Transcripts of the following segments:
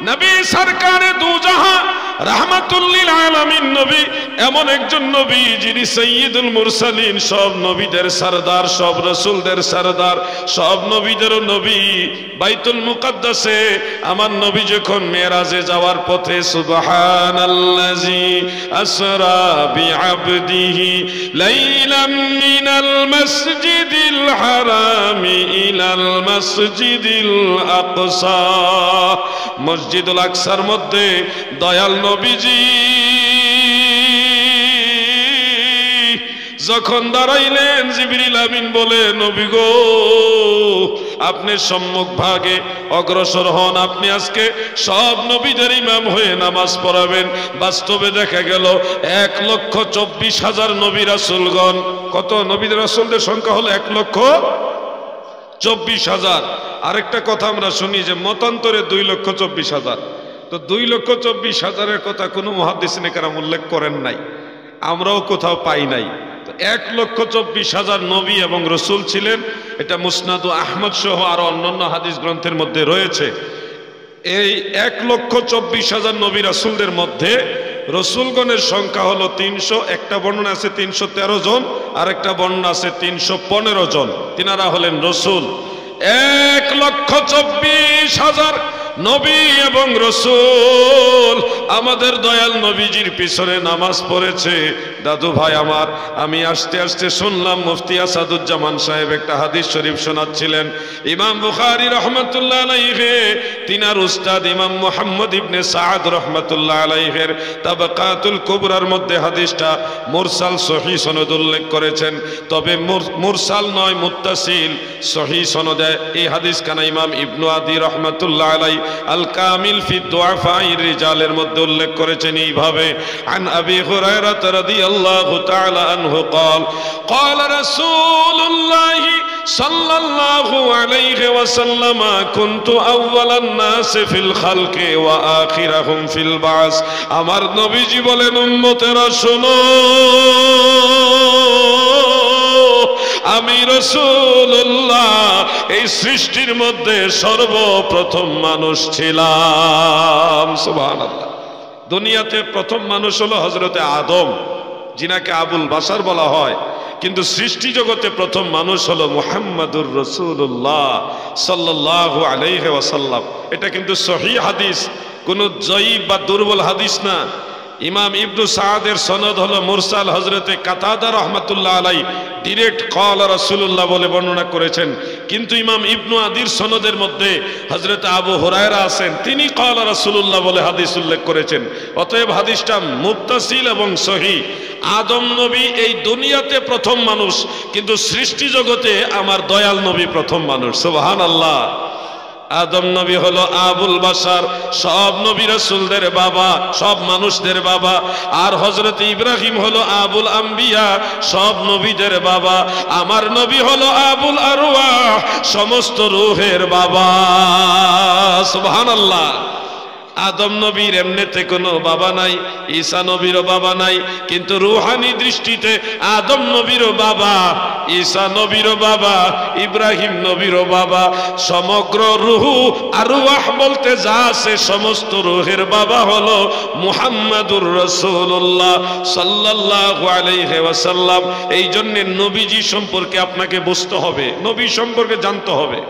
নবী সরকারে দু জাহান রাহমাতুল লিল আলামিন নবী এমন একজন নবী যিনি সাইয়্যিদুল মুরসালিন, সব নবীদের সরদার, সব রাসূলদের সরদার, সব নবীদের নবী। বাইতুল মুকাদ্দাসে আমার নবী যখন মেরাজে যাওয়ার পথে সুবহানাল্লাযী আসরা বিআবদিহি লাইলাম মিনাল মাসজিদিল হারামি ইলাল মাসজিদিল আকসা, মসজিদুল আকসার মধ্যে দয়াল নবীজি যখন দাঁড়াইলেন, জিবরিল আমিন বলে, নবী গো আপনি সম্মুখ ভাগে অগ্রসর হন, আপনি আজকে সব নবীদের ইমাম হয়ে নামাজ পড়াবেন। বাস্তবে দেখা গেল 1,24,000 নবী রাসূলগণ। কত নবী রাসূলদের সংখ্যা হলো 1,24,000। আরেকটা কথা আমরা শুনি যে মতান্তরে 2,24,000। তো 2,24,000-এর কথা কোনো মুহাদ্দিসিনে কেরাম উল্লেখ করেন নাই, আমরাও কোথাও পাই নাই। 1,24,000 নবী এবং রসুল ছিলেন, এটা মুসনাদ আহমদ সহ আরো অন্যান্য হাদিস গ্রন্থের মধ্যে রয়েছে। এই 1,24,000 নবী রাসূলদের মধ্যে রসুলগণের সংখ্যা হলো 300, একটা বর্ণনা আছে 313 জন, আর একটা বর্ণনা আছে 315 জন। তিনারা হলেন রসুল। 1,24,000 নবী এবং রসুল আমাদের দয়াল নবীজির পিছনে নামাজ পড়েছে। দাদু ভাই আমার, আমি আস্তে আস্তে শুনলাম মুফতি আসাদুজ্জামান সাহেব একটা হাদিস শরীফ শোনাচ্ছিলেন। ইমাম বুখারী রহমাতুল্লাহ আলাইহি তিনার উস্তাদ ইমাম মুহাম্মদ ইবনে সাদ রহমাতুল্লাহ আলাইহির তাবাকাতুল কুবরার মধ্যে হাদিসটা মুরসাল সহিহ সনদ উল্লেখ করেছেন। তবে মুরসাল নয়, মুত্তাসিল সহিহ সনদে এই হাদিস কানা ইমাম ইবনু আদি রহমাতুল্লাহ আলাইহি আল কামিল ফি দুআফাইর রিজালের মধ্যে উল্লেখ করেছেন এইভাবে, আন আবি হুরায়রা রাদিয়াল্লাহু তাআলা আনহু قال قال رسول الله صلى الله عليه وسلم كنت اول الناس في الخلق واخرهم في البعث। আমার নবীজি বলেন, উম্মতেরা শোনো, আমি রাসূলুল্লাহ এই সৃষ্টির মধ্যে সর্বপ্রথম মানুষ ছিলাম। সুবহানাল্লাহ। দুনিয়াতে প্রথম মানুষ হলো হযরতে আদম, যিনাকে আবুল বাশার বলা হয়, কিন্তু সৃষ্টি জগতে প্রথম মানুষ হলো মুহাম্মাদুর রাসূলুল্লাহ সাল্লাল্লাহু আলাইহি ওয়াসাল্লাম। এটা কিন্তু সহিহ হাদিস, কোনো জয়ীফ বা দুর্বল হাদিস না। ইমাম ইবনু সাদের সনদ হলো মুরসাল, হযরতে কাতাদা রাহমাতুল্লাহ আলাইহি ডিরেক্ট ক্বালা রাসূলুল্লাহ বলে বর্ণনা করেছেন। কিন্তু ইমাম ইবনু আদির সনদের মধ্যে হযরতে আবু হুরায়রা আছেন, তিনি ক্বালা রাসূলুল্লাহ বলে হাদিস উল্লেখ করেছেন। অতএব হাদিসটা মুত্তাসিল এবং সহিহ। আদম নবী এই দুনিয়াতে প্রথম মানুষ, কিন্তু সৃষ্টি জগতে আমার দয়াল নবী প্রথম মানুষ। সুবহানাল্লাহ। আদম নবী হলো আবুল বাশার, সব নবী রাসূলদের বাবা, সব মানুষদের বাবা। আর হযরত ইব্রাহিম হলো আবুল আম্বিয়া, সব নবীদের বাবা। আমার নবী হলো আবুল আরওয়াহ, সমস্ত রূহের বাবা। সুবহানাল্লাহ। আদম নবীর এমনিতে কোনো বাবা নাই, ঈসা নবীরও বাবা নাই, কিন্তু রূহানি দৃষ্টিতে আদম নবীরও বাবা, ঈসা নবীরও বাবা, ইব্রাহিম নবীরও বাবা। সমগ্র রূহু আরওয়াহ বলতে যা আছে সমস্ত রূহের বাবা হলো মুহাম্মাদুর রাসূলুল্লাহ সাল্লাল্লাহু আলাইহি ওয়াসাল্লাম। এই জন্য নবীজি সম্পর্কে আপনাকে বুঝতে হবে, নবী সম্পর্কে জানতে হবে।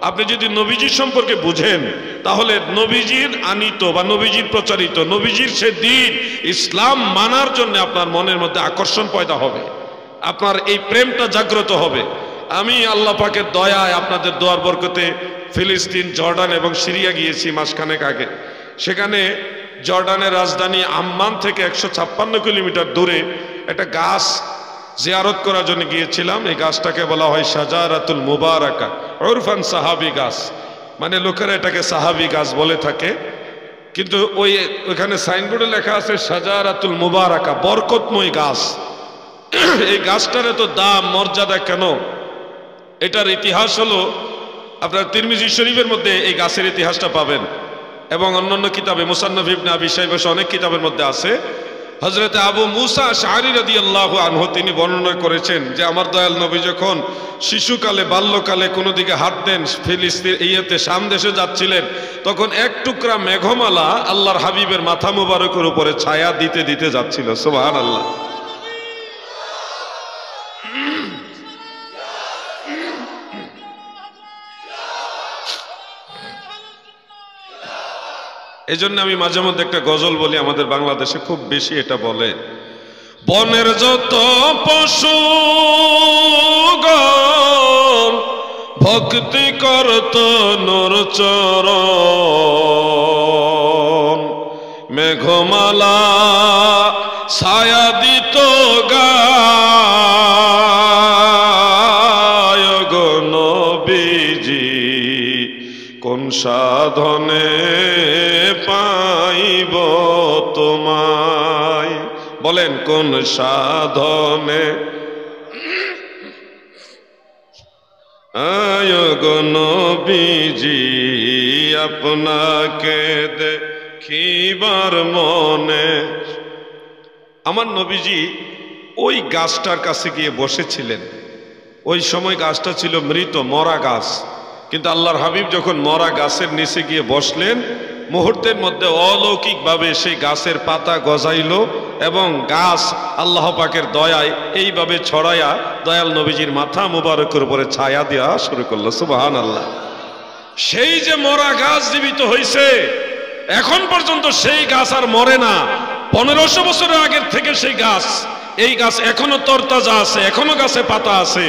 আপনি যদি নবীজির সম্পর্কে বুঝেন, তাহলে নবীজির আনিত বা নবীজির প্রচারিত নবীজির সে দিন ইসলাম মানার জন্য আপনার মনের মধ্যে আকর্ষণ পয়দা হবে, আপনার এই প্রেমটা জাগ্রত হবে। আমি আল্লাহ পাকের দয়ায় আপনাদের দোয়ার বরকতে ফিলিস্তিন, জর্ডান এবং সিরিয়া গিয়েছি মাসখানেক আগে। সেখানে জর্ডানের রাজধানী আম্মান থেকে 156 কিলোমিটার দূরে একটা গাছ জিয়ারত করার জন্য গিয়েছিলাম। এই গাছটাকে বলা হয় শাজারাতুল মুবারাকা, উরফান সাহাবী গাছ, মানে লোকেরা এটাকে সাহাবী গাছ বলে থাকে। কিন্তু ওইখানে সাইনবোর্ডে লেখা আছে শাজারাতুল মুবারাকা, বরকতময় গাছ। এই গাছটার এত দাম মর্যাদা কেন? এটার ইতিহাস হলো, আপনার তিরমিজি শরীফের মধ্যে এই গাছের ইতিহাসটা পাবেন এবং অন্যান্য কিতাবে মুসান্নাফ ইবনে আবি শাইবা অনেক কিতাবের মধ্যে আছে হযরত আবু মুসা আশআরী রাদিয়াল্লাহু আনহু তিনি বর্ণনা করেছেন যে আমার দয়াল নবী যখন শিশুকালে বাল্যকালে কোনো দিকে হাত দেন ফিলিস্তিন শাম দেশে যাচ্ছিলেন, তখন এক টুকরা মেঘমালা আল্লাহর হাবিবের মাথা মুবারকের উপরে ছায়া দিতে দিতে যাচ্ছিল। সুবহানাল্লাহ। এই জন্য আমি মাঝে মধ্যে একটা গজল বলি, আমাদের বাংলাদেশে খুব বেশি এটা বলে, বনের যত পশু ভক্তি করত নূর চরণ, মেঘমালা ছায়া দিত গায় গো নবীজি, কোন সাধনে পাইব তোমায়, বলেন কোন সাধনে আয় গো নবীজি, আপনাকে দেখিবার মনে। আমার নবীজি ওই গাছটার কাছে গিয়ে বসেছিলেন। ওই সময় গাছটা ছিল মৃত, মরা গাছ, কিন্তু আল্লাহর হাবিব যখন মরা গাছের নিচে গিয়ে বসলেন, মুহূর্তের মধ্যে অলৌকিকভাবে সেই গাছের পাতা গজাইল এবং গাছ আল্লাহ পাকের দয়ায় এইভাবে ছড়াইয়া দয়াল নবীজির মাথা মুবারকের উপরে ছায়া দেওয়া শুরু করলো। সুবহানাল্লাহ। সেই যে মরা গাছ জীবিত হয়েছে, এখন পর্যন্ত সেই গাছ আর মরে না। 1500 বছরের আগের থেকে সেই গাছ, এই গাছ এখনো তরতাজা আছে, এখনো গাছে পাতা আছে,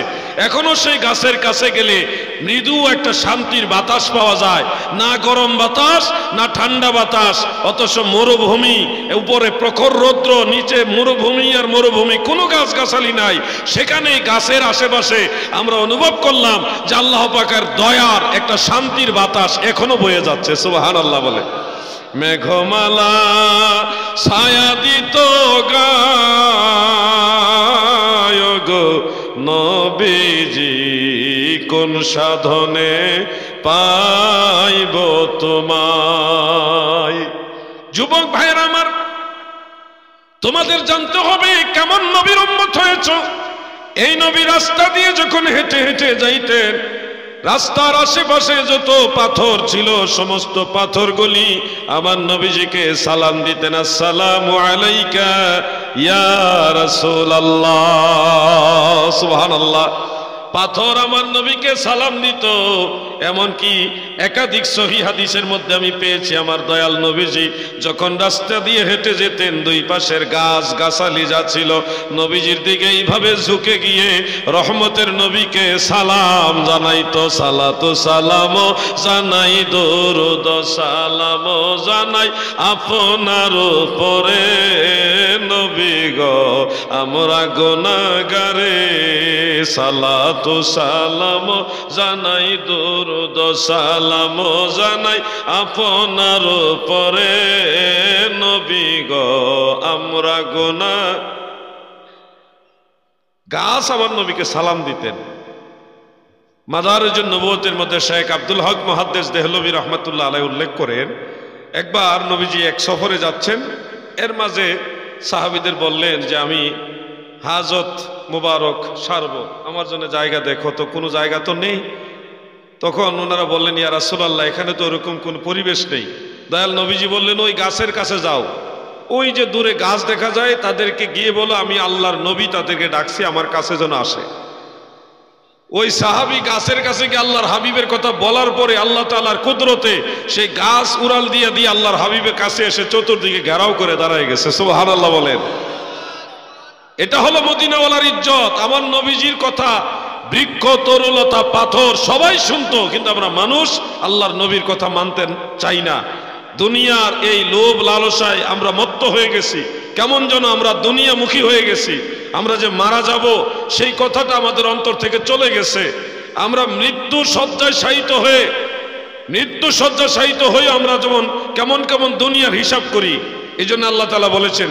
এখনো সেই গাছের কাছে গেলে মৃদু একটা শান্তির বাতাস পাওয়া যায়, না গরম বাতাস না ঠান্ডা বাতাস। অথচ মরুভূমি, উপরে প্রখর রৌদ্র, নিচে মরুভূমি আর মরুভূমি, কোনো গাছ গাছালি নাই। সেখানে গাছের আশেপাশে আমরা অনুভব করলাম যে আল্লাহ পাকের দয়ার একটা শান্তির বাতাস এখনো বয়ে যাচ্ছে। সুবহানাল্লাহ বলে। মেঘমালা ছায়া দিত গায় গো নবীজি, কোন সাধনে পাইব তোমায়। যুবক ভাইরা আমার, তোমাদের জানতে হবে কেমন নবীর উম্মত হয়েছ। এই নবী রাস্তা দিয়ে যখন হেঁটে হেঁটে যাইতেন, রাস্তার আশেপাশে যত পাথর ছিল সমস্ত পাথরগুলি আমার নবীজিকে সালাম দিতেন, আসসালামু আলাইকা ইয়া রাসূলুল্লাহ। সুবহানাল্লাহ। পাথর আমার নবীকে সালাম দিত। এমনকি একাধিক সহিহ হাদিসের মধ্যে আমি পেয়েছি আমার দয়াল নবীজি যখন রাস্তা দিয়ে হেঁটে যেতেন, দুই পাশের গাছ গাছালি যা ছিল নবীজির দিকে এইভাবে ঝুঁকে গিয়ে রহমতের নবীকে সালাম জানাইতো। সালাতু সালাম জানাই, দরুদ সালাম জানাই আপনার উপরে নবী গো, আমরা গুনাহগারে। সালাতু সালাম জানাই, দরুদ সালাম জানাই আপনার উপরে নবী গো, আমরা গুনাহ। গাছ আমার নবীকে সালাম দিতেন। মাদারিজুন নবুয়তের মধ্যে শেখ আব্দুল হক মুহাদ্দিস দেহলভী রহমাতুল্লাহ আলাইহি উল্লেখ করেন, একবার নবীজি এক সফরে যাচ্ছেন, এর মাঝে সাহাবীদের বললেন যে আমি হাজত মুবারক সারব, আমার জন্য জায়গা দেখো। তো কোনো জায়গা তো নেই। তখন ওনারা বললেন, ইয়া রাসূলুল্লাহ, এখানে তো ওরকম কোনো পরিবেশ নেই। দয়াল নবীজি বললেন, ওই গাছের কাছে যাও, ওই যে দূরে গাছ দেখা যায়, তাদেরকে গিয়ে বলো আমি আল্লাহর নবী, তাদেরকে ডাকছি আমার কাছে যেন আসে। ওই সাহাবী গাছের কাছে গিয়ে আল্লাহর হাবিবের কথা বলার পরে আল্লাহ তাআলার কুদরতে সেই গাছ উড়াল দিয়ে দিয়ে আল্লাহর হাবিবের কাছে এসে চতুর্দিকে ঘেরাও করে দাঁড়ায় গেছে। সুবহানাল্লাহ বলেন। এটা হলো মদিনাওয়ালার ইজ্জত। আমার নবীজির কথা বৃক্ষ, তরুলতা, পাথর সবাই শুনতো, কিন্তু আমরা মানুষ আল্লাহর নবীর কথা মানতে চাই না। দুনিয়ার এই লোভ লালসায় আমরা মত্ত হয়ে গেছি, কেমন যেন আমরা দুনিয়ামুখী হয়ে গেছি। আমরা যে মারা যাব সেই কথাটা আমাদের অন্তর থেকে চলে গেছে। আমরা মৃত্যুর শয্যায় শায়িত হয়ে আমরা যেমন কেমন কেমন দুনিয়ার হিসাব করি। এই জন্য আল্লাহ তাআলা বলেছেন,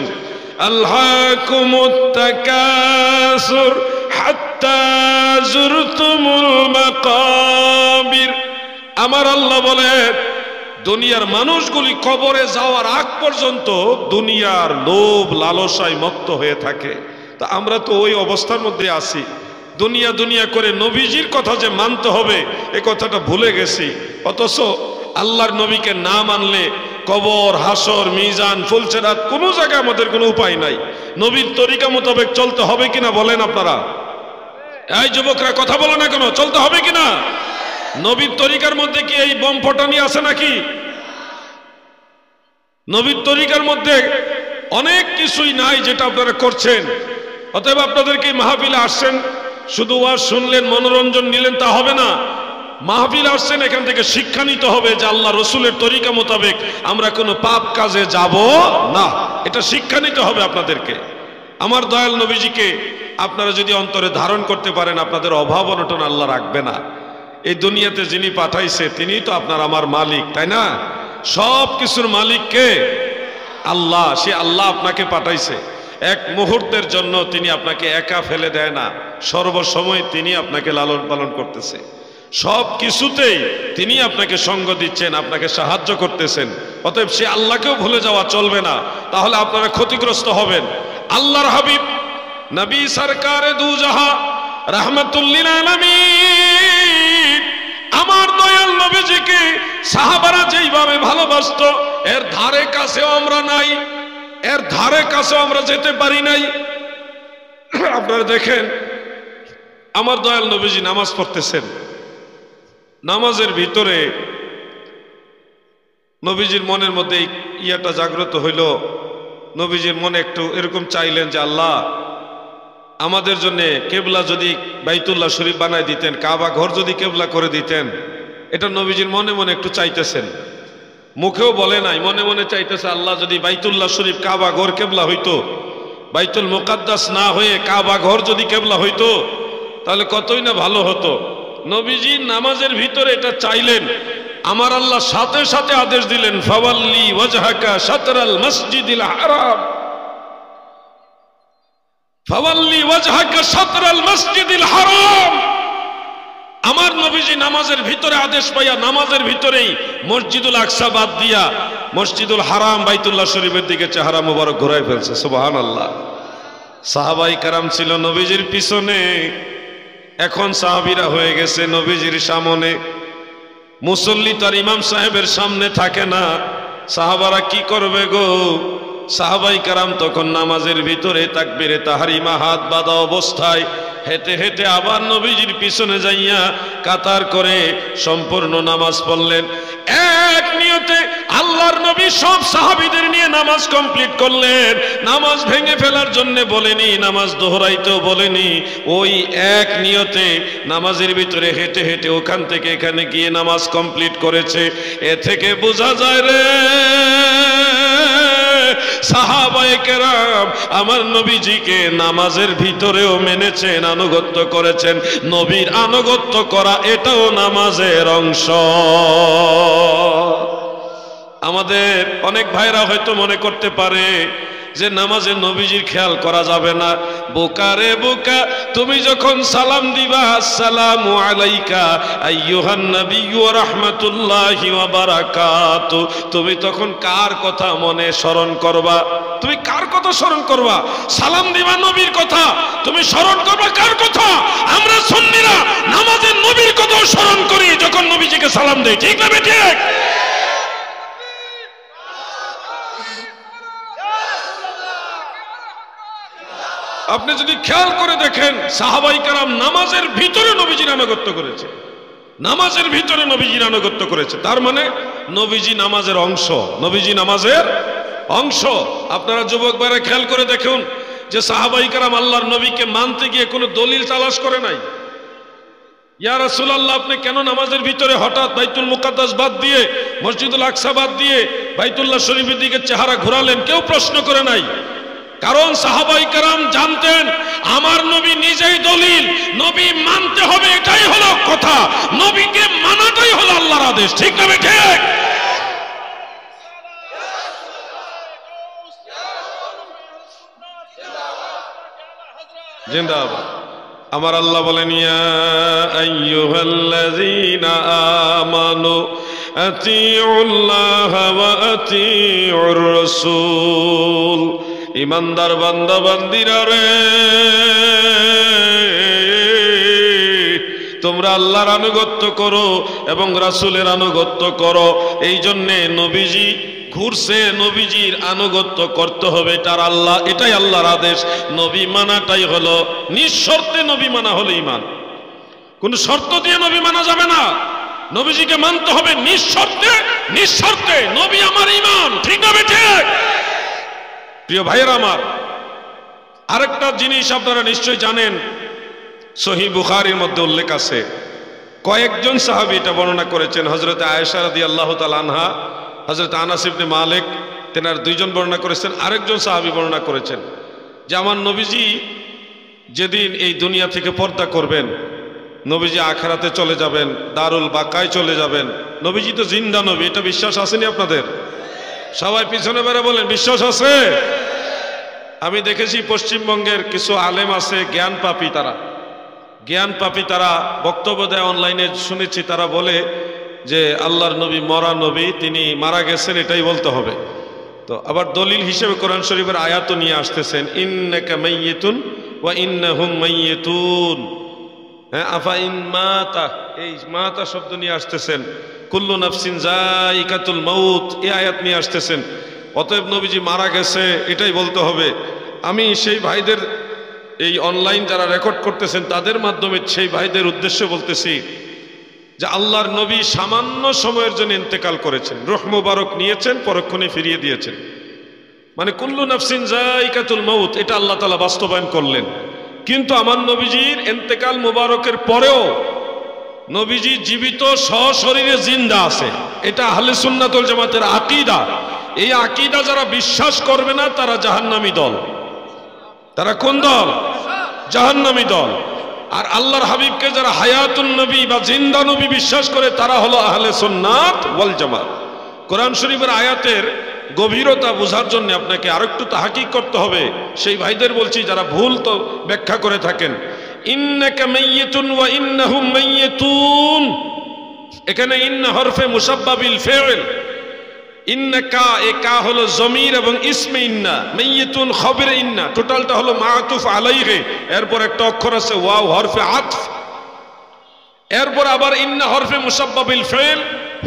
আলহাকুমুত তাকাসুর হাত্তা জুরতুমুল মাকাবির। আমার আল্লাহ বলে, দুনিয়ার মানুষগুলি কবরে যাওয়ার আগ পর্যন্ত দুনিয়ার লোভ লালসায় মত্ত হয়ে থাকে। তা আমরা তো ওই অবস্থার মধ্যে আছি। দুনিয়া দুনিয়া করে নবীজির কথা যে মানতে হবে এ কথাটা ভুলে গেছি। অথচ আল্লাহর নবীকে না মানলে কবর, হাসর, মিজান, ফুলসেরাত কোনো জায়গায় আমাদের কোনো উপায় নাই। নবীর তরিকা মোতাবেক চলতে হবে কিনা বলেন আপনারা? এই যুবকরা কথা বলো না কেন? চলতে হবে কিনা? নবীর তরিকার মধ্যে কি এই বম ফটানি আছে নাকি? নবীর তরিকার মধ্যে অনেক কিছুই নাই যেটা আপনারা করছেন। অতএব আপনাদেরকে মাহফিলে আসছেন, শুধু ওয়াজ শুনলেন, মনোরঞ্জন নিলেন, তা হবে না। মাহফিল আসছেন, এখান থেকে শিক্ষা নিতে হবে যে আল্লাহ রসুলের তরিকা মোতাবেক আমরা কোনো পাপ কাজে যাব না। এটা শিক্ষা নিতে হবে আপনাদেরকে। আমার দয়াল নবীজিকে আপনারা যদি অন্তরে ধারণ করতে পারেন, আপনাদের অভাব অনটন আল্লাহ রাখবে না। এই দুনিয়াতে যিনি পাঠাইছে তিনিই তো আপনার আমার মালিক, তাই না? সব কিছুর মালিক কে? আল্লাহ। সে আল্লাহ আপনাকে পাঠাইছে। এক মুহূর্তের জন্য তিনি আপনাকে একা ফেলে দেয় না, সর্বসময় তিনি আপনাকে লালন পালন করতেছে। সব কিছুতেই তিনি আপনাকে সঙ্গ দিচ্ছেন, আপনাকে সাহায্য করতেছেন। অতএব সে আল্লাহকেও ভুলে যাওয়া চলবে না, তাহলে আপনারা ক্ষতিগ্রস্ত হবেন। আল্লাহর হাবিব নবী সরকারে দু জাহা রাহমাতুল লিল আলামিন আমার দয়াল নবীজিকে সাহাবারা যেইভাবে ভালোবাসতো, এর ধারে কাছেও আমরা নাই, এর ধারে কাছেও আমরা যেতে পারি নাই। আপনারা দেখেন, আমার দয়াল নবীজি নামাজ পড়তেছেন, নামাজের ভিতরে নবীজির মনের মধ্যে ইয়াটা জাগ্রত হইল। নবীজির মনে একটু এরকম চাইলেন যে আল্লাহ আমাদের জন্য কেবলা যদি বাইতুল্লাহ শরীফ বানায় দিতেন, কাবা ঘর যদি কেবলা করে দিতেন। এটা নবীজির মনে মনে একটু চাইতেছেন, মুখেও বলে নাই, মনে মনে চাইতেছে আল্লাহ যদি বাইতুল্লাহ শরীফ কাবা ঘর কেবলা হইতো, বাইতুল মুকাদ্দাস না হয়ে কাবা ঘর যদি কেবলা হইতো তাহলে কতই না ভালো হতো। নবীজি নামাজের ভিতরে এটা চাইলেন, আমার আল্লাহ সাথে সাথে আদেশ দিলেন, ফাওয়াল্লি ওয়াজহাকা শাতরাল মসজিদিল হারাম, ফাওয়াল্লি ওয়াজহাকা শাতরাল মসজিদিল হারাম। আমার নবীজি নামাজের ভিতরে আদেশ পাইয়া নামাজের ভিতরেই মসজিদুল আকসা বাদ দিয়া মসজিদুল হারাম বাইতুল্লাহ শরীফের দিকে চেহারা মুবারক ঘুরাই ফেলছে। সুবহানাল্লাহ। সাহাবাই কারাম ছিল নবীজির পিছনে, এখন সাহাবীরা হয়ে গেছে নবীজির সামনে। মুসল্লি তার ইমাম সাহেবের সামনে থাকে না, সাহাবারা কি করবে গো? সাহাবাই কারাম তখন নামাজের ভিতরে তাকবীরে তাহরিমা হাত বাঁধা অবস্থায় হেঁটে হেঁটে আবার নবীজির পিছনে যাইয়া কাতার করে সম্পূর্ণ নামাজ পড়লেন। এক নিয়তে আল্লাহর নবী সব সাহাবীদের নিয়ে নামাজ কমপ্লিট করলেন। নামাজ ভেঙে ফেলার জন্য বলেনি, নামাজ দোহরাইতেও বলেনি, ওই এক নিয়তে নামাজের ভিতরে হেঁটে হেঁটে ওখান থেকে এখানে গিয়ে নামাজ কমপ্লিট করেছে। এ থেকে বোঝা যায় রে সাহাবায়ে কেরাম আমার নবীজিকে নামাজের ভিতরেও মেনেছেন, আনুগত্য করেছেন। নবীর আনুগত্য করা এটাও নামাজের অংশ। আমাদের অনেক ভাইরা হয়তো মনে করতে পারে যে নামাজে নবীজির খেয়াল করা যাবে না। বোকা রে বোকা, তুমি যখন সালাম দিবা আসসালামু আলাইকা আইয়ুহান নাবিয়্যু ওয়া রাহমাতুল্লাহি ওয়া বারাকাতু, তুমি তখন কার কথা মনে স্মরণ করবা? তুমি কার কথা স্মরণ করবা? সালাম দিবা নবীর কথা, তুমি স্মরণ করবা কার কথা? আমরা সুন্নিরা নামাজে নবীর কথা স্মরণ করি যখন নবীজিকে সালাম দেই, ঠিক না ঠিক? আপনি যদি খেয়াল করে দেখেন, সাহাবাই কেরাম নামাজের ভিতরে নবীজির আনুগত্য করেছে, নামাজের ভিতরে নবীজির আনুগত্য করেছে। তার মানে নবীজি নামাজের অংশ, নবীজি নামাজের অংশ। আপনারা যুবক ভাইরা খেয়াল করে দেখুন যে সাহাবাই কেরাম আল্লাহর নবীকে মানতে গিয়ে কোনো দলিল তালাশ করে নাই। ইয়া রাসূলুল্লাহ, আপনি কেন নামাজের ভিতরে হঠাৎ বাইতুল মুকাদ্দাস বাদ দিয়ে মসজিদুল আকসা বাদ দিয়ে বাইতুল্লাহ শরীফের দিকে চেহারা ঘোরালেন? কেউ প্রশ্ন করে নাই। কারণ সাহাবাই কেরাম জানতেন আমার নবী নিজেই দলিল, নবী মানতে হবে, এটাই হলো কথা, নবীকে মানাটাই হলো আল্লাহর আদেশ, ঠিক না ঠিক? জিন্দাবাদ। আমার আল্লাহ বলেন, ইয়া আইয়ুহাল্লাযীনা আমানু আতিউল্লাহ ওয়া আতিউর রাসূল। ইমানদার বান্দা বান্দিরা রে, তোমরা আল্লাহর আনুগত্য করো এবং রাসূলের আনুগত্য করো। এই জন্যে নবীজি ঘুরছে, নবীজির আনুগত্য করতে হবে, তার আল্লাহ, এটাই আল্লাহর আদেশ। নবী মানাটাই হলো নিঃশর্তে নবী মানা হলো ঈমান। কোন শর্ত দিয়ে নবী মানা যাবে না, নবীজিকে মানতে হবে নিঃশর্তে। নিঃশর্তে নবী আমার ঈমান, ঠিক না বেঠিক? প্রিয় ভাইয়েরা আমার, আরেকটা জিনিস আপনারা নিশ্চয় জানেন, সহিহ বুখারীর মধ্যে উল্লেখ আছে, কয়েকজন সাহাবী এটা বর্ণনা করেছেন। হযরত আয়েশা রাদিয়াল্লাহু তাআলা আনহা, হযরত আনাস ইবনে মালিক, তেনার দুইজন বর্ণনা করেছেন। আরেকজন সাহাবী বর্ণনা করেছেন যে আমার নবীজি যেদিন এই দুনিয়া থেকে পর্দা করবেন, নবীজি আখিরাতে চলে যাবেন, দারুল বাকায় চলে যাবেন। নবীজি তো জিন্দা নবী, এটা বিশ্বাস আসেনি আপনাদের? সবাই পিছনে বেড়ে বলেন, বিশ্বাস আছে? আমি দেখেছি পশ্চিমবঙ্গের কিছু আলেম আছে জ্ঞান পাপী, তারা বক্তব্য দেয় অনলাইনে, শুনেছি তারা বলে যে আল্লাহর নবী মরা নবী, তিনি মারা গেছেন, এটাই বলতে হবে। তো আবার দলিল হিসেবে কোরআন শরীফের আয়াত নিয়ে আসতেছেন, ইন্নাকা মাইয়িতুন ওয়া ইন্নাহুম মাইয়িতুন। হ্যাঁ, আফা ইন মাতা, এই মাতা শব্দ নিয়ে আসতেছেন। কুল্লু নাফসিন যায়িকাতুল মাউত, এই আয়াত নিয়ে আসতেছেন। অতএব নবীজি মারা গেছে, এটাই বলতে হবে। আমি সেই ভাইদের, এই অনলাইন যারা রেকর্ড করতেছেন তাদের মাধ্যমে সেই ভাইদের উদ্দেশ্যে বলতেছি যে আল্লাহর নবী সামান্য সময়ের জন্য ইন্তেকাল করেছেন, রূহ মুবারক নিয়েছেন, পরক্ষণে ফিরিয়ে দিয়েছেন। মানে কুল্লু নাফসিন যায়িকাতুল মাউত, এটা আল্লাহ তাআলা বাস্তবায়ন করলেন। কিন্তু আমার নবীজির ইন্তেকাল মুবারকের পরেও নবীজি জীবিত সশরীরে জিন্দা আছে। এটা আহলে সুন্নাত ওয়াল জামাতের আকীদা। এই আকীদা যারা বিশ্বাস করবে না তারা জাহান্নামী দল। তারা কোন দল? জাহান্নামী দল। আর আল্লাহর হাবিবকে যারা হায়াতুন নবী বা জিন্দা নবী বিশ্বাস করে তারা হলো আহলে সুন্নাত ওয়াল জামাত। কোরআন শরীফের আয়াতের গভীরতা বোঝার জন্য আপনাকে আরেকটু তাহকিক করতে হবে। সেই ভাইদের বলছি যারা ভুল তো ব্যাখ্যা করে থাকেন, ইন্নাকা মাইয়িতুন ওয়া ইন্নাহুম মাইয়িতুন, এখানে ইন্না হরফে মুসাব্বাবিল ফাইল। ইন্নাকা, এ কা হলো জমির এবং ইসমে ইন্না, মাইয়িতুন খবরে ইন্না, টোটালটা হলো মাতুফ আলাইহি। এরপর একটা অক্ষর আছে ওয়াও, হরফে আতফ। এরপর আবার ইন্না হরফে মুসাব্বাবিল ফাইল,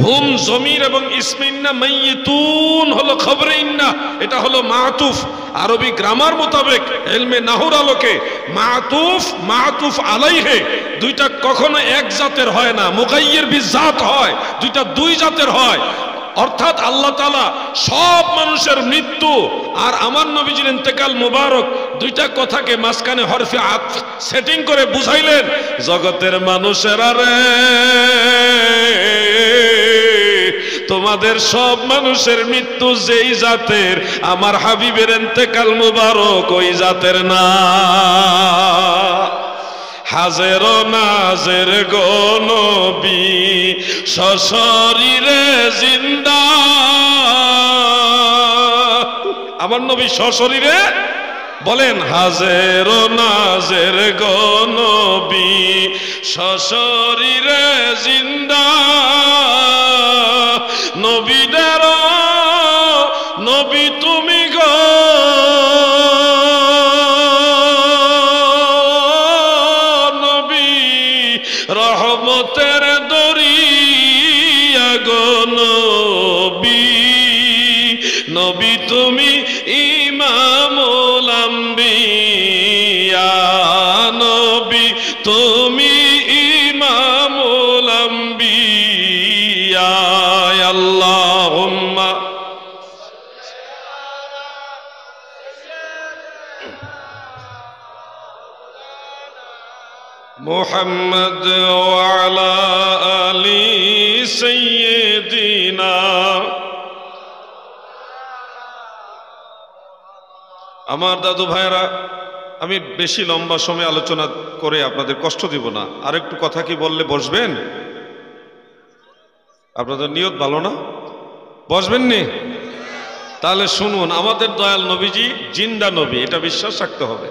হুম জমির এবং ইসমে ইন্না, মাইয়িতুন হলো খবরে ইন্না, এটা হলো মাতুফ। আরবি গ্রামার মোতাবেক, ইলমে নাহুর আলোকে মাতুফ আলাইহি দুইটা কখনো এক জাতের হয় না, মুগাইয়ির বিজাত হয়, দুইটা দুই জাতের হয়। অর্থাৎ আল্লাহ তাআলা সব মানুষের মৃত্যু আর আমার নবীজির ইন্তেকাল মুবারক দুইটা কথাকে মাঝখানে হরফে আতফ সেটিং করে বুঝাইলেন, জগতের মানুষেরা রে, তোমাদের সব মানুষের মৃত্যু যেই জাতের, আমার হাবিবের ইন্তেকাল মুবারক ওই জাতের না। হাজের নাজের গো নবী সশরীরে জিন্দা, আমার নবী সশরীরে বলেন, হাজের নাজের গো নবী সশরীরে জিন্দা, নবীদের নবী তুমি গো, রহমতের দরিয়া গো নবী, নবী তুমি ইমামুল আম্বিয়া, নবী তুমি ইমামুল আম্বিয়া। আল্লাহুম্মা মুহাম্মদ ওয়া আলা আলি সাইয়্যিদিনা। আমার দাদু ভাইরা, আমি বেশি লম্বা সময় আলোচনা করে আপনাদের কষ্ট দিব না। আরেকটু কথা কি বললে বসবেন? আপনাদের নিয়ত ভালো না? বসবেন নি? তাহলে শুনুন, আমাদের দয়াল নবীজি জিন্দা নবী, এটা বিশ্বাস রাখতে হবে।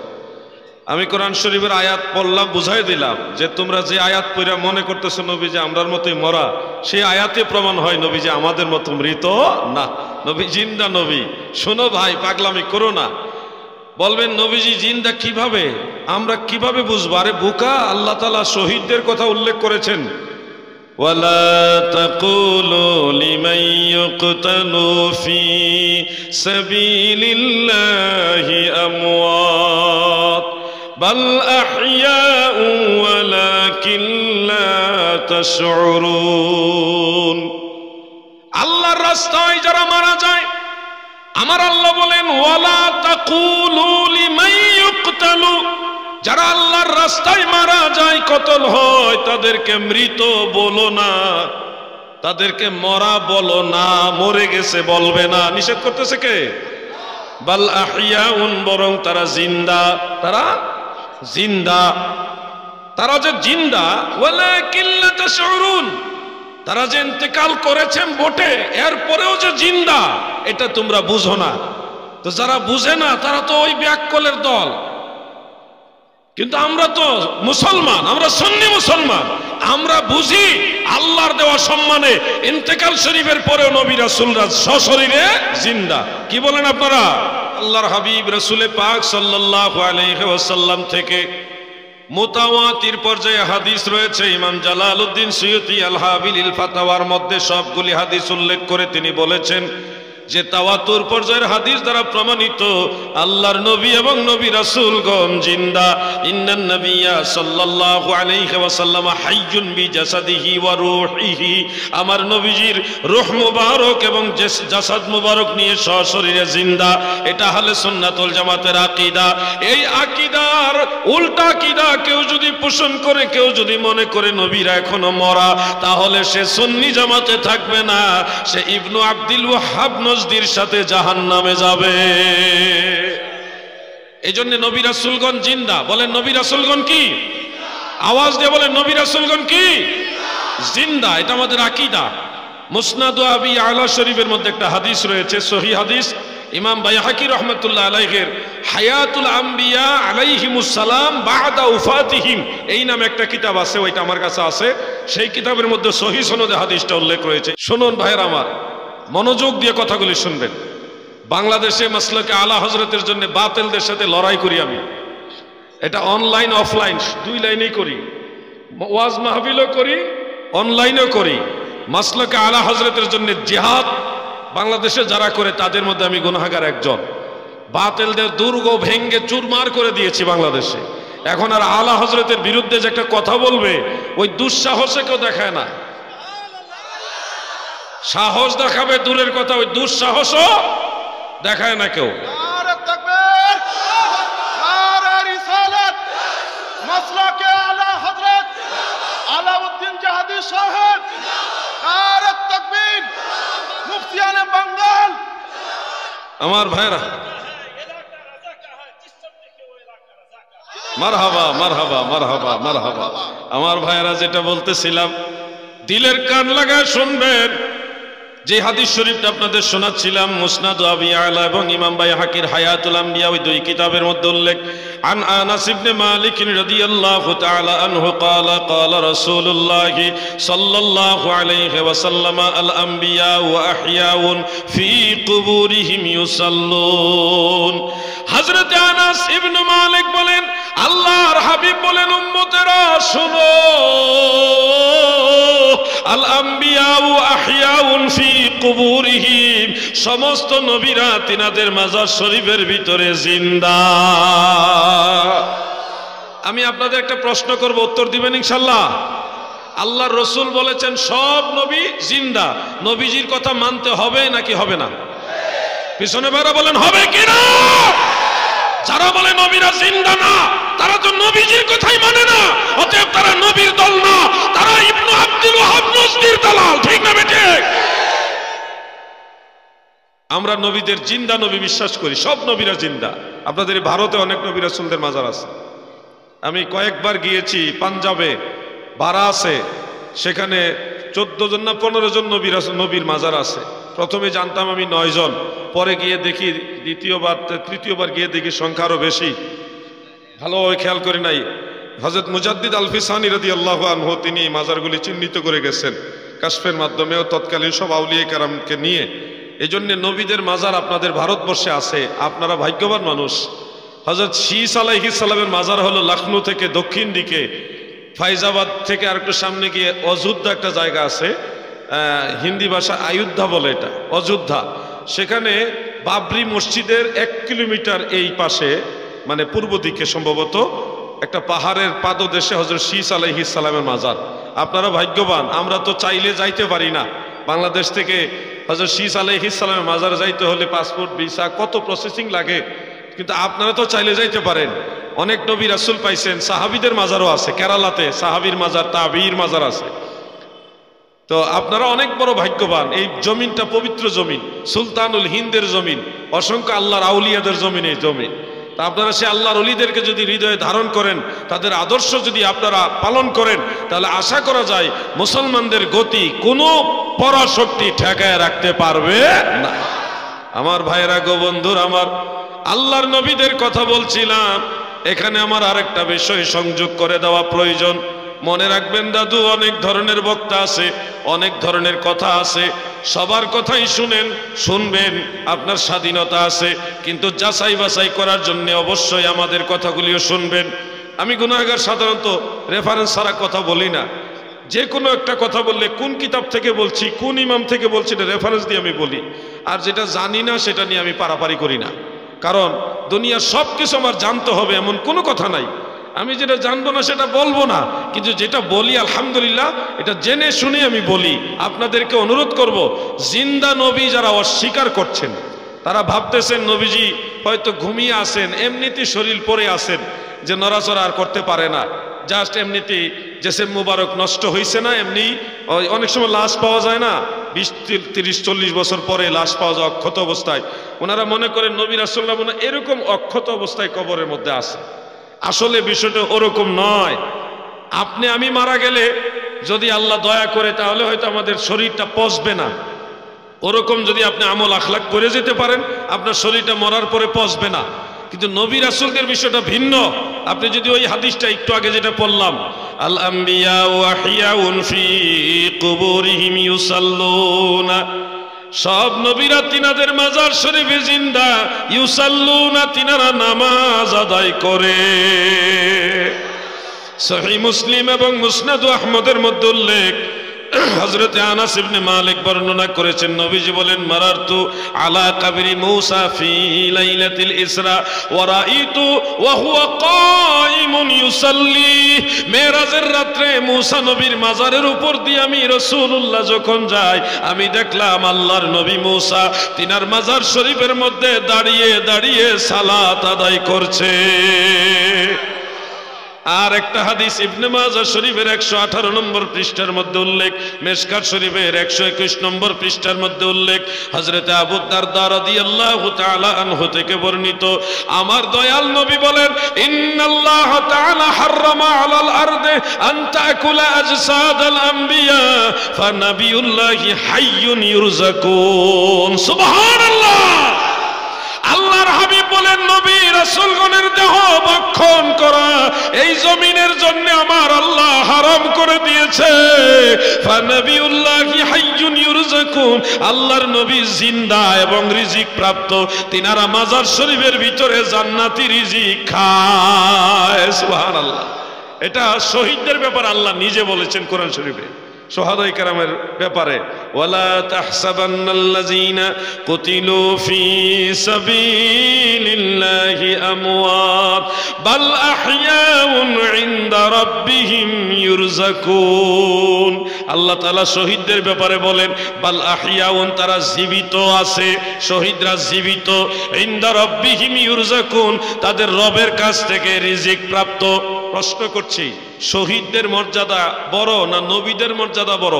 আমি কোরআন শরীফের আয়াত পড়লাম, বুঝাই দিলাম যে তোমরা যে আয়াত পড়া মনে করতেছো নবী যে আমরার মতোই মরা, সেই আয়াতে প্রমাণ হয় নবী যে আমাদের মতো মৃত না, নবী জিন্দা নবী। শোনো ভাই, পাগলামি করো না। বলবেন নবীজি জিন্দা কিভাবে, আমরা কিভাবে বুঝবো? আরে বোকা, আল্লাহ তাআলা শহীদদের কথা উল্লেখ করেছেন, ওয়ালা তাকুলু লিমান ইউকতালু ফি সাবিলিল্লাহি আমওয়াত বাল আহইয়াউ ওয়ালাকিন লা তাশউরুন। আল্লাহর রাস্তায় যারা মারা যায়, আমার আল্লাহ বলেন ওয়ালা তাকুলু লিমান ইউকতালু, যারা আল্লাহর রাস্তায় মারা যায়, কতল হয়, তাদেরকে মৃত বলো না, তাদেরকে মরা বলো না, মরে গেছে বলবে না। নিষেধ করতেছে কে? বাল আহইয়াউন, বরং তারা জিন্দা, তারা জিন্দা, তারা যে জিন্দা। ওয়ালাকিন লা তাশউরুন, তারা যে ইন্তেকাল করেছেন বটে, এরপরেও যে জিন্দা, এটা তোমরা বুঝো না। তো যারা বুঝে না তারা তো ওই ব্যাককলের দল। কিন্তু আমরা তো মুসলমান, আমরা সুন্নি মুসলমান, আমরা বুঝি আল্লাহর দেওয়া সম্মানে ইন্তেকাল শরীফের পরেও নবী রাসূলরা সশরীরে জিন্দা। কি বলেন আপনারা? আল্লাহর হাবিব রাসূলে পাক সাল্লাল্লাহু আলাইহি ওয়াসাল্লাম থেকে মুতাওয়াতির পর্যায়ে হাদিস রয়েছে। ইমাম জালালউদ্দিন সুয়ুতি আল হাবিলিল ফাতাওয়ার মধ্যে সবগুলি হাদিস উল্লেখ করে তিনি বলেছেন যে তাওয়াতুর পর্যায়ের হাদিস দ্বারা প্রমাণিত আল্লাহর নবী এবং নবী রাসূলগণ জিন্দা। ইন্নান নবিয়্যা সাল্লাল্লাহু আলাইহি ওয়াসাল্লাম হাইয়ুন বিজাসাদিহি ওয়া রূহিহি, আমার নবীজির রূহ মুবারক এবং জাসাদ মুবারক নিয়ে সশরীরে জিন্দা। এটা আহলে সুন্নাত ওয়াল জামাতের আকীদা। এই আকীদার উল্টা আকীদা কেউ যদি পোষণ করে, কেউ যদি মনে করে নবীরা এখনো মরা, তাহলে সে সুন্নি জামাতে থাকবে না, সে ইবনু আব্দুল ওয়াহ্হাব নজদির সাথে জাহান্নামে যাবে। এই জন্য নবী রাসূলগণ জিন্দা। বলেন নবী রাসূলগণ কি? আওয়াজ দিয়ে বলেন নবী রাসূলগণ কি? জিন্দা। এটা আমাদের আকীদা। মুসনাদ আবি আলা শরীফের মধ্যে একটা হাদিস রয়েছে, সহিহ হাদিস, ইমাম বাইহাকি রাহমাতুল্লাহ আলাইহির হায়াতুল আম্বিয়া আলাইহিমুস সালাম বাদা উফাতিহিম এই নামে একটা কিতাব আছে, ওইটা আমার কাছে আছে। সেই কিতাবের মধ্যে সহিহ সনদে হাদিসটা উল্লেখ রয়েছে। শুনুন ভাইরা আমার, মনোযোগ দিয়ে কথাগুলি শুনবেন। বাংলাদেশে মাসলাকে আলা হযরতের জন্য বাতিলদের সাথে লড়াই করি আমি। এটা অনলাইন অফলাইন দুই লাইনেই করি, ওয়াজ মাহফিলও করি, অনলাইনেও করি। মাসলাকে আলা হযরতের জন্য জিহাদ বাংলাদেশে যারা করে তাদের মধ্যে আমি গুনাহগার একজন। বাতিলদের দুর্গ ভেঙ্গে চুরমার করে দিয়েছি বাংলাদেশে। এখন আর আলা হযরতের বিরুদ্ধে যে একটা কথা বলবে, ওই দুঃসাহসে কেউ দেখায় না। সাহস দেখাবে দূরের কথা, ওই দুঃসাহসও দেখায় না কেউ। নারে তাকবীর, নারে রিসালাত, মাসলাকে আলা হযরত আলাউদ্দিন জাহাদি সাহেব, নারে তাকবীর, মুফতিয়ানে বাঙ্গাল। আমার ভাইরা মারহাবা মারহাবা মারহাবা মারহাবা। আমার ভাইরা যেটা বলতেছিলাম, দিলের কান লাগায় শুনবেন। যে হাদিস শরীফটা আপনাদের শোনাচ্ছিলাম মুসনাদ আবি আলা এবং ইমাম বাইহাকির হায়াতুল আম্বিয়া, ওই দুই কিতাবের মধ্যে উল্লেখ। আন আনাস ইবনে মালিক রাদিয়াল্লাহু তাআলা আনহু قال قال رسول الله صلى الله عليه وسلم الانبياء واحياء في قبورهم يصلون। হযরত আনাস ইবনে মালিক বলেন, আল্লাহর হাবিব বলেন, উম্মতেরা শুনো, আল আম্বিয়া ওয়া আহইয়াউন ফি কুবুরিহিম, সমস্ত নবীরা তিনাদের মাজার শরীফের ভিতরে জিন্দা। আমি আপনাদের একটা প্রশ্ন করব, উত্তর দিবেন ইনশাআল্লাহ? আল্লাহর রাসূল বলেছেন সব নবী জিন্দা, নবীজির কথা মানতে হবে নাকি হবে না? পিছনে ভাইরা বলেন হবে কি না? যারা বলে নবীরা জিন্দা না, তারা তো নবীজির কথাই মানে না, অতএব তারা নবীর দল না, তারা ইবনু আব্দুল ওয়াহ্হাব নজদির দালাল। ঠিক না বেঠিক? আমরা নবীদের জিন্দা নবী বিশ্বাস করি, সব নবীরা জিন্দা। আপনাদের ভারতে অনেক নবী রাসূলদের মাজার আছে। আমি কয়েকবার গিয়েছি পাঞ্জাবে, বারাসে, সেখানে 14 জন না 15 জন নবীর মাজার আছে। প্রথমে জানতাম আমি 9 জন, পরে গিয়ে দেখি দ্বিতীয়বার তৃতীয়বার গিয়ে দেখি সংখ্যা আরো বেশি। ভালো খেয়াল করি নাই, হযরত মুজাদ্দিদ আল ফিসানি রাদিয়াল্লাহু আনহু তিনি মাজারগুলি চিহ্নিত করে গেছেন কাশফের মাধ্যমেও তৎকালীন সব আউলিয়া কেরামকে নিয়ে। এই জন্য নবীদের মাজার আপনাদের ভারতবর্ষে আছে, আপনারা ভাগ্যবান মানুষ। হযরত শীস আলাইহিস সালামের মাজার হলো লখনৌ থেকে দক্ষিণ দিকে, ফাইজাবাদ থেকে আর একটু সামনে গিয়ে অযোধ্যা একটা জায়গা আছে, হিন্দি ভাষা আয়োধ্যা বলে, এটা অযোধ্যা। সেখানে বাবরি মসজিদের 1 কিলোমিটার এই পাশে মানে পূর্ব দিকে সম্ভবত একটা পাহাড়ের পাদদেশে হযরত শীস আলাইহিস সালামের মাজার। আপনারা ভাগ্যবান, আমরা তো চাইলে যাইতে পারি না। বাংলাদেশ থেকে হযরত শীস আলাইহিস সালামের মাজার যাইতে হলে পাসপোর্ট, ভিসা, কত প্রসেসিং লাগে, কিন্তু আপনারা তো চাইলে যাইতে পারেন। অনেক নবী রাসূল পাইছেন, সাহাবীদের মাজারও আছে কেরালাতে, সাহাবীর মাজার, তাবিঈর মাজার আছে। তো আপনারা অনেক বড় ভাগ্যবান, এই জমিনটা পবিত্র জমিন, সুলতানুল হিন্দের জমিন, অসংখ্য আল্লাহর আউলিয়াদের জমিন এই জমিন। তা আপনারা সে আল্লাহর ওলিদেরকে যদি হৃদয়ে ধারণ করেন, তাদের আদর্শ যদি আপনারা পালন করেন, তাহলে আশা করা যায় মুসলমানদের গতি কোনো পরাশক্তি ঠেকায় রাখতে পারবে না। আমার ভাইরা গো, বন্ধুর আমার, আল্লাহর নবীদের কথা বলছিলাম, এখানে আমার আরেকটা বিষয় সংযোগ করে দেওয়া প্রয়োজন। মনে রাখবেন দাদু, অনেক ধরনের বক্তা আছে, অনেক ধরনের কথা আছে, সবার কথাই শুনবেন, আপনার স্বাধীনতা আছে, কিন্তু যাচাই বাছাই করার জন্য অবশ্যই আমাদের কথাগুলিও শুনবেন। আমি গুনাহগার, সাধারণত রেফারেন্স ছাড়া কথা বলি না। যে কোনো একটা কথা বললে কোন কিতাব থেকে বলছি, কোন ইমাম থেকে বলছি, এটা রেফারেন্স দিয়ে আমি বলি। আর যেটা জানি না সেটা নিয়ে আমি পারাপারি করি না, কারণ দুনিয়ার সব কিছু আমার জানতে হবে এমন কোনো কথা নাই। আমি যেটা জানবো না সেটা বলবো না, কিন্তু যেটা বলি আলহামদুলিল্লাহ এটা জেনে শুনে আমি বলি। আপনাদেরকে অনুরোধ করব, জিন্দা নবী যারা অস্বীকার করছেন, তারা ভাবতেছেন নবীজি হয়তো ঘুমিয়ে আছেন, এমনিতে শরীর পরে আছেন, যে নড়াচড়া আর করতে পারে না, জাস্ট এমনিতে জেসেম মুবারক নষ্ট হয়েছে না, এমনি অনেক সময় লাশ পাওয়া যায় না, 20, 30, 40 বছর পরে লাশ পাওয়া যায় অক্ষত অবস্থায়। ওনারা মনে করেন নবী রাসূলুল্লাহ মনে এরকম অক্ষত অবস্থায় কবরের মধ্যে আছে। আসলে বিষয়টা ওরকম নয়। আপনি আমি মারা গেলে যদি আল্লাহ দয়া করে, তাহলে হয়তো আমাদের শরীরটা পচবে না। ওরকম যদি আপনি আমল আখলাক করে যেতে পারেন, আপনার শরীরটা মরার পরে পচবে না। কিন্তু নবী রাসূলদের বিষয়টা ভিন্ন। আপনি যদি ওই হাদিসটা একটু আগে যেটা পড়লাম, আল আম্বিয়া ওয়া হিয়াউন ফি কুবুরিহিম ইউসাল্লুনা, সব নবীরা তিনাদের মাজার শরীফে জিন্দা, ইউসাল্লুনা, তিনারা নামাজ আদায় করে। সহিহ মুসলিম এবং মুসনাদ আহমদের মধ্যে উল্লেখ, হযরত আনাস ইবনে মালিক বর্ণনা করেছেন, নবীজি বলেন, মারারতু আলা কবরি মূসা ফি লাইলাতিল ইসরা ওয়া রাআইতু ওয়া হুয়া কাইমুন ইউসাল্লি। মেরাজের রাতে মূসা নবীর মাজারের উপর দিয়ে আমি রাসূলুল্লাহ যখন যাই, আমি দেখলাম আল্লাহর নবী মূসা তিনার মাজার শরীফের মধ্যে দাঁড়িয়ে দাঁড়িয়ে সালাত আদায় করছে। আর একটা হাদিস ইবনে মাজাহ শরীফের 118 নম্বর পৃষ্ঠার মধ্যে উল্লেখ, মিশকাত শরীফের 121 নম্বর পৃষ্ঠার মধ্যে উল্লেখ, হযরত আবু দারদা রাদিয়াল্লাহু তাআলা আনহু থেকে বর্ণিত, আমার দয়াল নবী বলেন, ইন্নাল্লাহ তাআলা হাররামা আলাল আরদি আন তাকুলা আজসাদাল আম্বিয়া ফানাবিয়ুল্লাহি হাইয়ুন ইউরযাকুন। সুবহানাল্লাহ। আল্লাহর হাবিব বলেন, নবী রাসূলগণের দেহ ভক্ষণ করা এই জমিনের জন্য আমার আল্লাহ হারাম করে দিয়েছে। ফানাবিয়ুল্লাহি হাইয়ুন ইউরযাকুন, আল্লাহর নবী জিন্দা এবং রিজিক প্রাপ্ত, তিনারা মাজার শরীফের ভিতরে জান্নাতি রিজিক খায়। সুবহানাল্লাহ। এটা শহীদদের ব্যাপারে আল্লাহ নিজে বলেছেন কোরআন শরীফে, শহাদায়ে কেরামের ব্যাপারে, ওয়ালা তাহসাবান্নাল্লাযীনা কুতিলু ফি সাবিলিল্লাহি আমওয়াত বাল আহইয়াউন ইনদা রাব্বিহিম ইউরযাকুন। আল্লাহ তাআলা শহীদদের ব্যাপারে বলেন, বাল আহইয়াউন, তারা জীবিত আছে, শহীদরা জীবিত, ইনদা রাব্বিহিম ইউরযাকুন, তাদের রবের কাছ থেকে রিজিক প্রাপ্ত। প্রশ্ন করছি, শহীদদের মর্যাদা বড় না নবীদের মর্যাদা বড়?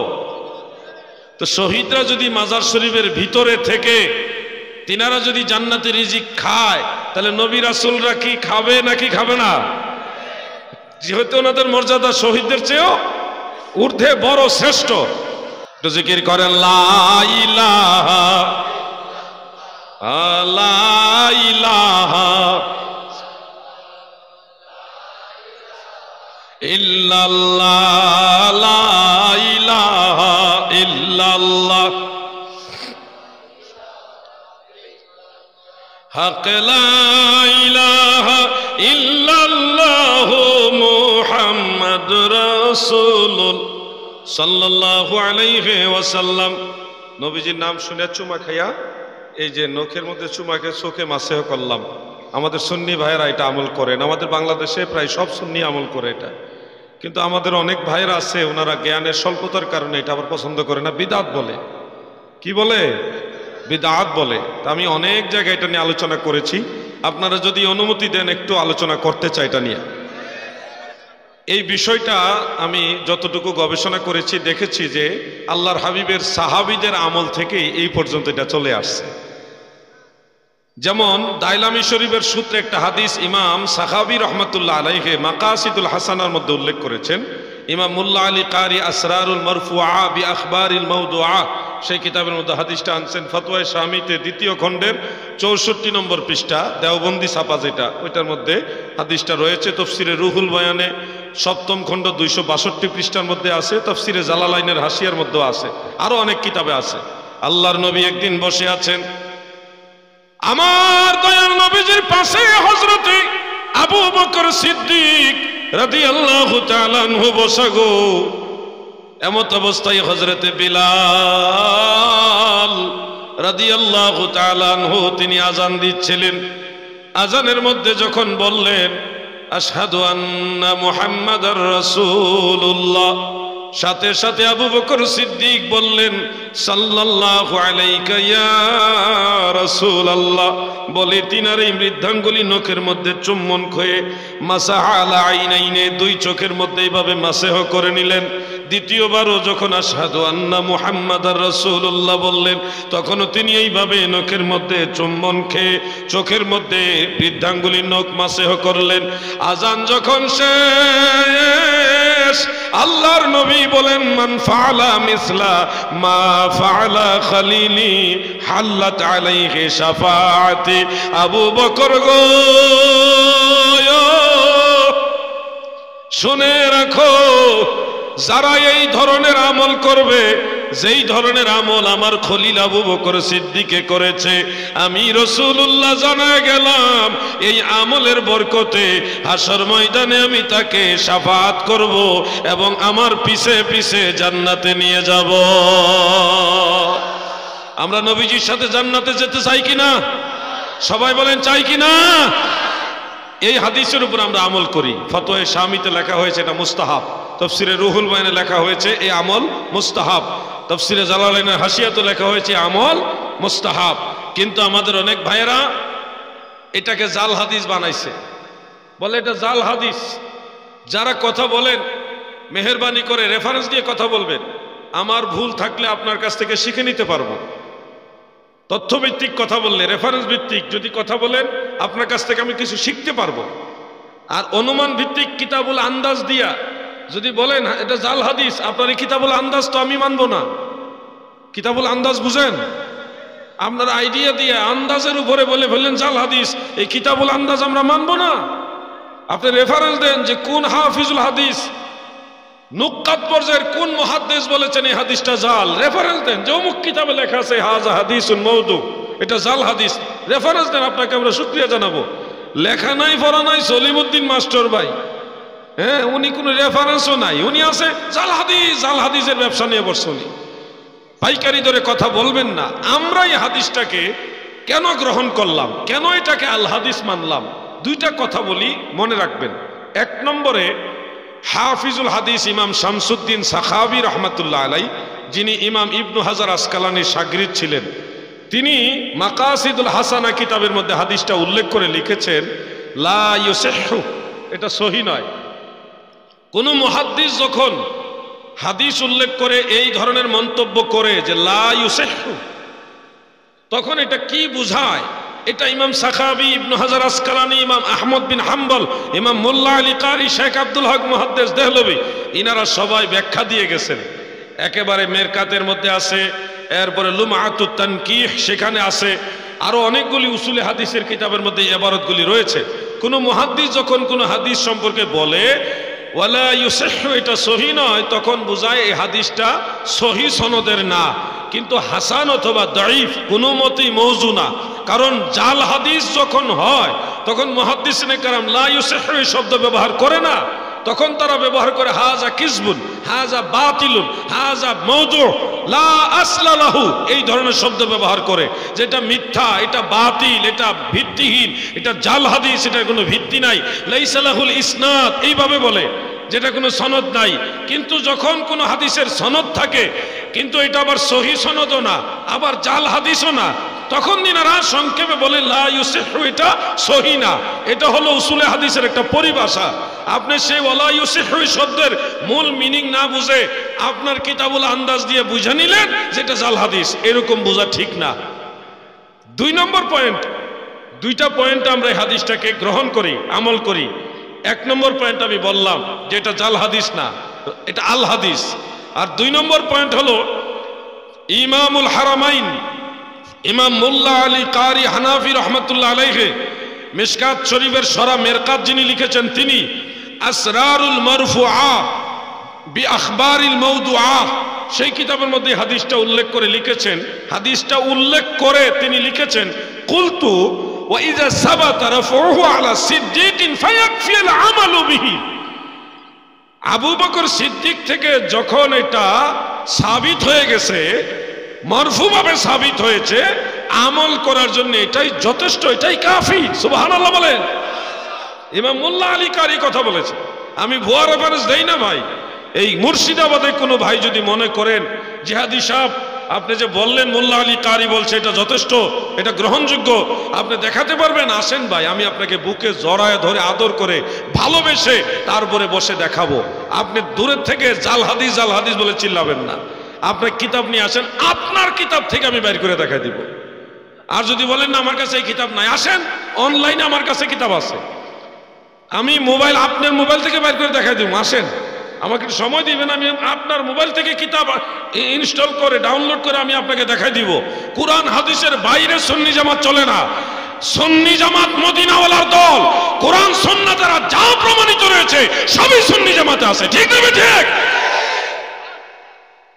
তো শহীদরা যদি মাজার শরীফের ভিতরে থেকে তিনারা যদি জান্নাতি রিজিক খায়, তাহলে নবী রাসূলরা কি খাবে নাকি খাবে না? যেহেতু ওনাদের মর্যাদা শহীদদের চেয়েও ঊর্ধ্বে, বড়, শ্রেষ্ঠ। তো জিকির করেন, লা ইলাহা লা ইলাহা ইল্লাল্লাহ লা ইলাহা ইল্লাল্লাহ হক লা ইলাহা ইল্লাল্লাহ মুহাম্মাদুর রাসূলুল্লাহ সাল্লাল্লাহু আলাইহি ওয়াসাল্লাম। নবীজির নাম শুনে চুমা খাইয়া এই যে নখের মধ্যে চুমাকে চোখে মাসেহ করলাম। আমাদের সুন্নি ভাইয়েরা এটা আমল করেন, আমাদের বাংলাদেশে প্রায় সব সুন্নি আমল করে এটা। কিন্তু আমাদের অনেক ভাইয়েরা আছে, ওনারা জ্ঞানের স্বল্পতার কারণে এটা আবার পছন্দ করে না, বিদআত বলে। কি বলে? বিদআত বলে। তা আমি অনেক জায়গায় এটা নিয়ে আলোচনা করেছি, আপনারা যদি অনুমতি দেন একটু আলোচনা করতে চাই এটা নিয়ে। এই বিষয়টা আমি যতটুকু গবেষণা করেছি দেখেছি যে আল্লাহর হাবিবের সাহাবীদের আমল থেকেই এই পর্যন্ত এটা চলে আসছে। যেমন দাইলামি শরীফের সূত্রে একটা হাদিস ইমাম সাখাবী রহমাতুল্লাহ আলাইহি মাকাসিদুল হাসানার মধ্যে উল্লেখ করেছেন। ইমাম মুল্লা আলী কারি আসরারুল মারফুআ বি আখবারিল মাওদুআ সেই কিতাবের মধ্যে হাদিসটা আনছেন। ফতোয়ায়ে শামিতে 2য় খণ্ডের 64 নম্বর পৃষ্ঠা, দেওবন্দি ছাপা যেটা, ওইটার মধ্যে হাদিসটা রয়েছে। তাফসিরে রুহুল বয়ানে 7ম খণ্ড 262 পৃষ্ঠার মধ্যে আছে, তাফসিরে জালালাইনের হাসিয়ার মধ্যে আছে, আরো অনেক কিতাবে আছে। আল্লাহর নবী একদিন বসে আছেন, আমার দয়াল নবীজির পাশে হযরতে আবু বকর সিদ্দিক রাদিয়াল্লাহু তাআলা আনহু বসা গো। এমত অবস্থায় হযরতে বিলাল রাদিয়াল্লাহু তাআলা আনহু তিনি আযান দিচ্ছিলেন। আযানের মধ্যে যখন বললেন আশহাদু আন্না মুহাম্মাদার রাসূলুল্লাহ, সাথে সাথে আবু বকর সিদ্দিক বললেন সাল্লাল্লাহু আলাইকা ইয়া রাসূলুল্লাহ, বলে তিনার এই মৃদ্ধাঙ্গুলি নখের মধ্যে চুম্বন খয়ে মাসাহা আলা আইনাইনে 2 চোখের মধ্যে এইভাবে মাসেহ করে নিলেন। দ্বিতীয়বারও যখন আশহাদু আন্না মুহাম্মাদার রাসূলুল্লাহ বললেন, তখনও তিনি এইভাবে নখের মধ্যে চুম্বন খেয়ে চোখের মধ্যে বৃদ্ধাঙ্গুলির নখ মাসেহ করলেন। আজান যখন শেষ, আল্লাহর নবী বলেন মান ফাআলা মিসলা মা ফাআলা খলিলি হাল্লাত আলাইহি শাফাআতি। আবু বকর গো, শুনে রাখো, যারা এই ধরনের আমল করবে, যেই ধরনের আমল আমার খলিল আবু বকর সিদ্দিকে করেছে, আমি রাসূলুল্লাহ জানা গেলাম এই আমলের বরকতে হাশর ময়দানে আমি তাকে শাফাআত করব এবং আমার পিছে পিছে জান্নাতে নিয়ে যাব। আমরা নবীজির সাথে জান্নাতে যেতে চাই কিনা? সবাই বলেন চাই কিনা? এই হাদিসের উপর আমরা আমল করি। ফতোয়ায়ে শামিতে লেখা হয়েছে এটা মুস্তাহাব, তাফসিরে রুহুল বয়ানে লেখা হয়েছে এই আমল মুস্তাহাব, তাফসিরে জালালাইনের হাসিয়াতে লেখা হয়েছে আমল মুস্তাহাব। কিন্তু আমাদের অনেক ভাইয়েরা এটাকে জাল হাদিস বানাইছে, বলে এটা জাল হাদিস। যারা কথা বলেন মেহেরবানি করে রেফারেন্স দিয়ে কথা বলবেন, আমার ভুল থাকলে আপনার কাছ থেকে শিখে নিতে পারবো। তথ্যভিত্তিক কথা বললে, রেফারেন্স ভিত্তিক যদি কথা বলেন, আপনার কাছ থেকে আমি কিছু শিখতে পারবো। আর অনুমান ভিত্তিক কিতাবুল আন্দাজ দিয়া যদি বলেন এটা জাল হাদিস, আপনার এই কিতাবুল আন্দাজ তো আমি মানবো না। কিতাবুল আন্দাজ বুঝেন? আপনার আইডিয়া দিয়ে আন্দাজের উপরে বলে ফেললেন জাল হাদিস, এই কিতাবুল আন্দাজ আমরা মানবো না। আপনি রেফারেন্স দেন যে কোন হাফিজুল হাদিস, নুক্কাত পর্যায়ের কোন মুহাদ্দিস বলেছেন এই হাদিসটা জাল, রেফারেন্স দেন। যে অমুক কিতাবে লেখা আছে হাযা হাদিসুন মাউদু, এটা জাল হাদিস, রেফারেন্স দেন, আপনাকে আমরা শুকরিয়া জানাবো। লেখা নাই, পড়া নাই, সলিমউদ্দিন মাস্টার ভাই, হ্যাঁ, উনি কোনো রেফারেন্সও নাই, উনি আছে জাল হাদিস, জাল হাদিসের ব্যবসা নিয়ে বসছে উনি। পাইকারি ধরে কথা বলবেন না। আমরা এই হাদিসটাকে কেন গ্রহণ করলাম, কেন এটাকে আল হাদিস মানলাম, 2টা কথা বলি, মনে রাখবেন। 1 নম্বরে হাফিজুল হাদিস ইমাম শামসুদ্দিন সাখাবী রহমাতুল্লাহ আলাই, যিনি ইমাম ইবনু হাজার আসকালানির শাগরিদ ছিলেন, তিনি মাকাসিদুল হাসানা কিতাবের মধ্যে হাদিসটা উল্লেখ করে লিখেছেন লা ইউসিহু, এটা সহি নয়। কোন মুহাদ্দিস যখন হাদিস উল্লেখ করে এই ধরনের মন্তব্য করে যে লা ইউসিহু, তখন এটা কি বুঝায়? এটা ইমাম সাখাবী, ইবনু হাজার আসকালানি, ইমাম আহমদ বিন হাম্বল, ইমাম মোল্লা আলী কারি, শেখ আব্দুল হক মুহাদ্দিস দেহলভী, ইনারা সবাই ব্যাখ্যা দিয়ে গেছেন। একেবারে মেরকাতের মধ্যে আছে, এরপরে লুমআতুত তানকিহ সেখানে আছে, আরো অনেকগুলি উসুলে হাদিসের কিতাবের মধ্যে এই ইবারতগুলি রয়েছে। কোন মুহাদ্দিস যখন কোন হাদিস সম্পর্কে বলে, ওয়ালা ইউসিহু এটা সহি নয়, তখন বোঝায় এই হাদিসটা সহি সনদের না, কিন্তু হাসান অথবা দাঈফ কোনো মতেই মওযু না। কারণ জাল হাদিস যখন হয় তখন মুহাদ্দিসিনে কেরাম লা ইউসিহু এই শব্দ ব্যবহার করে না, তখন তারা ব্যবহার করে হাজা কিসবুন, হাজা বাতিলুন, হাজা মাওদু, লা আসলা লাহু, এই ধরনের শব্দ ব্যবহার করে, যেটা মিথ্যা, এটা বাতিল, এটা ভিত্তিহীন, এটা জাল হাদিস, এটার কোনো ভিত্তি নাই, লাইসা লাহুল ইসনাদ, এইভাবে বলে, যেটা কোনো সনদ নাই। কিন্তু যখন কোনো হাদিসের সনদ থাকে, কিন্তু এটা আবার সহি সনদও না, আবার জাল হাদিসও না, তখন দিনারা সংক্ষেপে বলে লা ইউসিহু, এটা সহি না। এটা হলো উসুলে হাদিসের একটা পরিভাষা। আপনি সেই ওয়ালা ইউসিহু শব্দের মূল মিনিং না বুঝে আপনার কিতাবুল আন্দাজ দিয়ে বুঝে নিলেন যেটা জাল হাদিস, এরকম বোঝা ঠিক না। 2 নম্বর পয়েন্ট, 2টা পয়েন্ট আমরা এই হাদিসটাকে গ্রহণ করি, আমল করি। 1 নম্বর পয়েন্ট আমি বললাম যে এটা জাল হাদিস না, এটা আল হাদিস। আর 2 নম্বর পয়েন্ট হলো ইমামুল হারামাইন ইমাম মোল্লা আলী কারি হানাফি রহমতুল্লাহ আলাইহি মিশকাত শরীফের সরা মেরকাত যিনি লিখেছেন, তিনি আসরারুল মারফুআ বি আখবারিল মাওদুআ, সেই কিতাবের মধ্যে হাদিসটা উল্লেখ করে লিখেছেন, হাদিসটা উল্লেখ করে তিনি লিখেছেন কুলতু ওয়া ইযা সাবাতা রাফউহু আলা সিদ্দিকিন ফায়াকফি আল আমালু বিহি। আবু বকর সিদ্দিক থেকে যখন এটা সাবিত হয়ে গেছে, মারফুভাবে সাবিত হয়েছে, আমল করার জন্য এটাই যথেষ্ট, এটাই কাফি। সুবহানাল্লাহ বলেন। ইমাম মোল্লা আলী কারি কথা বলেছে, আমি ভুয়া রেফারেন্স দেই না ভাই। এই মুর্শিদাবাদে কোনো ভাই যদি মনে করেন জিহাদি সাহেব আপনি যে বললেন মোল্লা আলী কারি বলছে এটা যথেষ্ট, এটা গ্রহণযোগ্য, আপনি দেখাতে পারবেন, আসেন ভাই, আমি আপনাকে বুকে জড়ায় ধরে আদর করে ভালোবেসে তারপরে বসে দেখাবো। আপনি দূরের থেকে জাল হাদিস জাল হাদিস বলে চিল্লাবেন না, আপনার কিতাব নিয়ে আসেন, আপনার কিতাব থেকে আমি বের করে দেখাই দিব। আর যদি বলেন না আমার কাছে এই কিতাব নাই, আসেন, অনলাইনে আমার কাছে কিতাব আছে, আমি মোবাইল, আপনার মোবাইল থেকে বের করে দেখাই দিব, আসেন, আমাকে সময় দিবেন, আমি আপনার মোবাইল থেকে কিতাব ইনস্টল করে ডাউনলোড করে আমি আপনাকে দেখাই দিব। কোরআন হাদিসের বাইরে সুন্নি জামাত চলে না। সুন্নি জামাত মদিনাওয়ালার দল, কোরআন সুন্নাহ দ্বারা যা প্রমাণিত রয়েছে সবই সুন্নি জামাতে আছে, ঠিক না ঠিক?